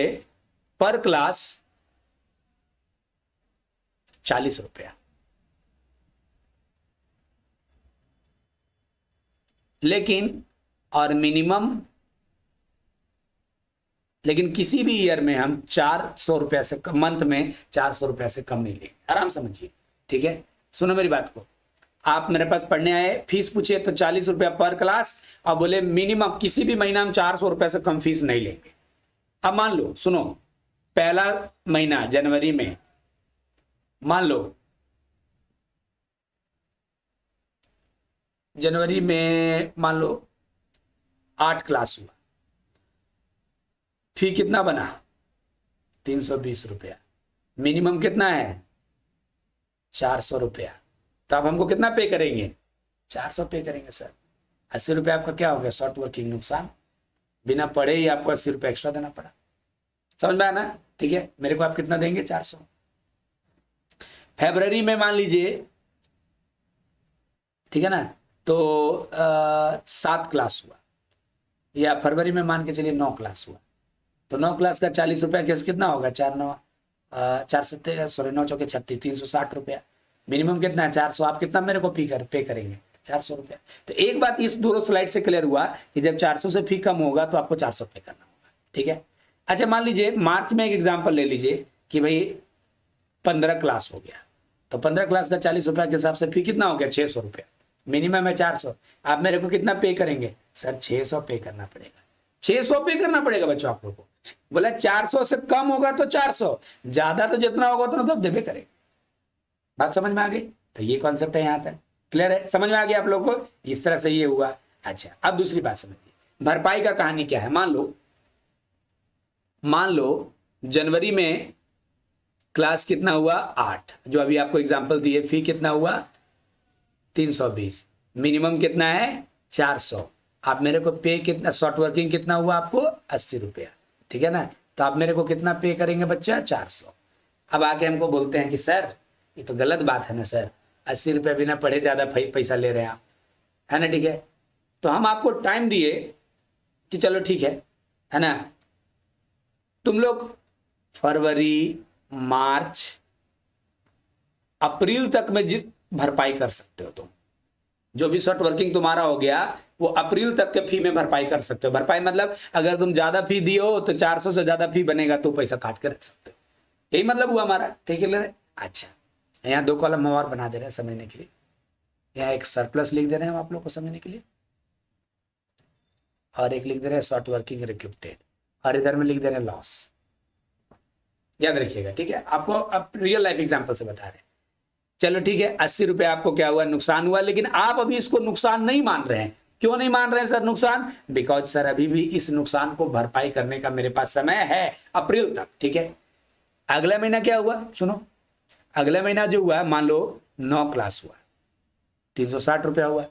पर क्लास 40 रुपया, लेकिन और मिनिमम लेकिन किसी भी ईयर में हम 400 रुपया से कम, मंथ में 400 रुपया से कम नहीं लेंगे। आराम समझिए, ठीक है। सुनो मेरी बात को, आप मेरे पास पढ़ने आए, फीस पूछे तो 40 रुपया पर क्लास, और बोले मिनिमम किसी भी महीना हम 400 रुपया से कम फीस नहीं लेंगे। अब मान लो, सुनो, पहला महीना जनवरी में, मान लो जनवरी में मान लो 8 क्लास हुआ, फी कितना बना 320 रुपया, मिनिमम कितना है 400 रुपया, तो आप हमको कितना पे करेंगे 400 पे करेंगे सर। 80 रुपया आपका क्या हो गया शॉर्ट वर्किंग नुकसान, बिना पढ़े ही आपको 80 रुपया एक्स्ट्रा देना पड़ा। समझ में आना, ठीक है। मेरे को आप कितना देंगे 400। फरवरी में मान लीजिए, ठीक है ना, तो 7 क्लास हुआ, या फरवरी में मान के चलिए 9 क्लास हुआ, तो 9 क्लास का 40 रुपया केस कितना होगा 9 चौके 36, 360 रुपया, मिनिमम कितना है 400, आप कितना मेरे को पे करेंगे 400 रुपया। तो एक बात इस दोनों स्लाइड से क्लियर हुआ कि जब 400 से फी कम होगा तो आपको 400 पे करना होगा, ठीक है। अच्छा मान लीजिए मार्च में एक एग्जाम्पल ले लीजिए कि भाई 15 क्लास हो गया, तो 15 क्लास का 40 रुपया के हिसाब से फी कितना हो गया 600 रुपया, मिनिमम है 400, आप मेरे को कितना पे करेंगे सर 600 पे करना पड़ेगा। 600 पे करना पड़ेगा बच्चों आप लोगों को। बोला 400 से कम होगा तो 400, ज्यादा तो जितना होगा उतना तो देवे करेंगे। बात समझ में आ गई? तो ये कॉन्सेप्ट है, यहाँ तक क्लियर है, समझ में आ गया आप लोगों को? इस तरह से ये हुआ। अच्छा अब दूसरी बात समझिए, भरपाई का कहानी क्या है। मान लो जनवरी में क्लास कितना हुआ 8, जो अभी आपको एग्जांपल दिए, फी कितना हुआ 320, मिनिमम कितना है 400, आप मेरे को पे कितना, शॉर्ट वर्किंग कितना हुआ आपको 80 रुपया, ठीक है ना, तो आप मेरे को कितना पे करेंगे बच्चा 400। अब आके हमको बोलते हैं कि सर ये तो गलत बात है ना सर, 80 रुपया बिना पढ़े ज्यादा पैसा ले रहे हैं आप, है ना, ठीक है। तो हम आपको टाइम दिए कि चलो ठीक है ना, तुम लोग फरवरी मार्च अप्रैल तक में भरपाई कर सकते हो, तुम जो भी शॉर्ट वर्किंग तुम्हारा हो गया वो अप्रैल तक के फी में भरपाई कर सकते हो। भरपाई मतलब अगर तुम ज्यादा फी दिए हो तो 400 से ज्यादा फी बनेगा तो पैसा काट के रख सकते हो, यही मतलब हुआ हमारा, ठीक है। अच्छा यहाँ 2 कॉलम और बना दे रहे हैं समझने के लिए, यहाँ एक सरप्लस लिख दे रहे हैं हम आप लोग को समझने के लिए, और एक लिख दे रहे हैं शॉर्ट वर्किंग रिक्यूप्टेड, और इधर में लिख दे रहे हैं लॉस। याद रखिएगा, ठीक है, आपको अब रियल लाइफ एग्जांपल से बता रहे हैं। चलो ठीक है, 80 रुपये आपको क्या हुआ नुकसान हुआ, लेकिन आप अभी इसको नुकसान नहीं मान रहे हैं। क्यों नहीं मान रहे हैं सर नुकसान? बिकॉज सर अभी भी इस नुकसान को भरपाई करने का मेरे पास समय है अप्रैल तक, ठीक है। अगला महीना क्या हुआ सुनो, अगला महीना जो हुआ मान लो 9 क्लास हुआ, 360 रुपया हुआ,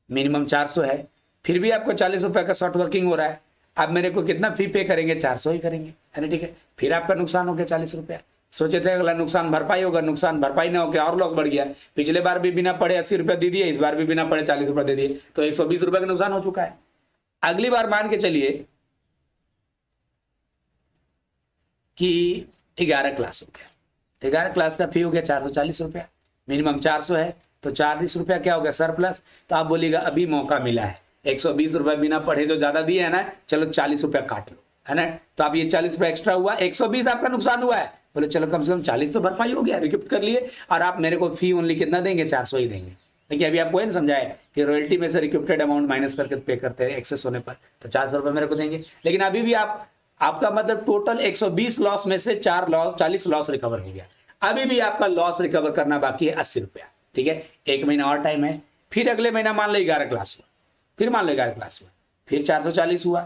मिनिमम 400 है, फिर भी आपको 40 रुपया का शॉर्ट वर्किंग हो रहा है, आप मेरे को कितना फी पे करेंगे 400 ही करेंगे, है ना, ठीक है। फिर आपका नुकसान हो गया 40 रुपया, सोचे थे अगला नुकसान भरपाई होगा, नुकसान भरपाई ना हो गया और लॉस बढ़ गया। पिछले बार भी बिना पढ़े 80 रुपया दे दिए, इस बार भी बिना पढ़े 40 रुपया दे दिए, तो 120 रुपया का नुकसान हो चुका है। अगली बार मान के चलिए कि 11 क्लास हो गया, तो 11 क्लास का फी हो गया 440 रुपया, मिनिमम 400 है, तो 40 रुपया क्या हो गया सरप्लस। तो आप बोलिएगा अभी मौका मिला है, 120 रुपया बिना पढ़े जो ज्यादा दिए है ना, चलो 40 रुपया काट लो, है ना, तो आप ये 40 रुपया एक्स्ट्रा हुआ, 120 आपका नुकसान हुआ है, बोले चलो कम से कम 40 तो भरपाई हो गया, रिक्यूप्ट कर लिए, और आप मेरे को फी ओनली कितना देंगे 400 ही देंगे। देखिए अभी आपको समझाया कि रॉयल्टी में से रिक्यूप्टेड अमाउंट माइनस करके पे करते हैं एक्सेस होने पर, तो 400 रुपये मेरे को देंगे, लेकिन अभी भी आपका मतलब टोटल 120 लॉस में से 40 लॉस रिकवर हो गया, अभी भी आपका लॉस रिकवर करना बाकी है 80 रुपया, ठीक है। 1 महीना और टाइम है, फिर अगले महीना मान लो 11 क्लास हुआ, फिर मान लो 11 क्लास हुआ, फिर 440 हुआ,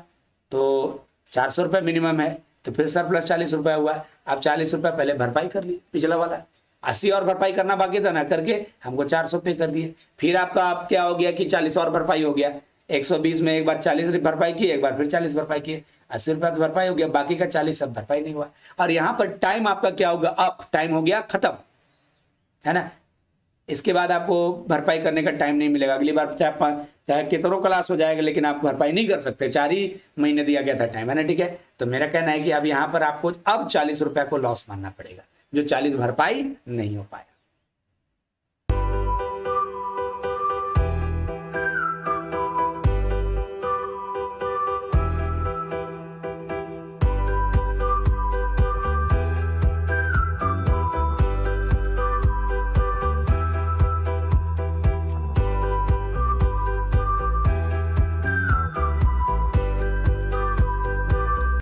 तो 400 रुपये मिनिमम है, तो फिर सर प्लस 40 रुपया हुआ, आप 40 रुपया पहले भरपाई कर ली, पिछला वाला 80 और भरपाई करना बाकी था ना, करके हमको 400 पे कर दिए। फिर आपका आप क्या हो गया कि 40 और भरपाई हो गया, 120 में एक बार 40 भरपाई की, एक बार फिर 40 भरपाई की, 80 रुपया तो भरपाई हो गया, बाकी का 40 सब भरपाई नहीं हुआ। और यहाँ पर टाइम आपका क्या होगा अप, टाइम हो गया खत्म, है ना। इसके बाद आपको भरपाई करने का टाइम नहीं मिलेगा, अगली बार चाहे कितनों क्लास हो जाएगा, लेकिन आप भरपाई नहीं कर सकते, 4 ही महीने दिया गया था टाइम, है ना, ठीक है। तो मेरा कहना है कि अब यहाँ पर आपको अब 40 रुपया को लॉस मानना पड़ेगा, जो 40 भरपाई नहीं हो पाया।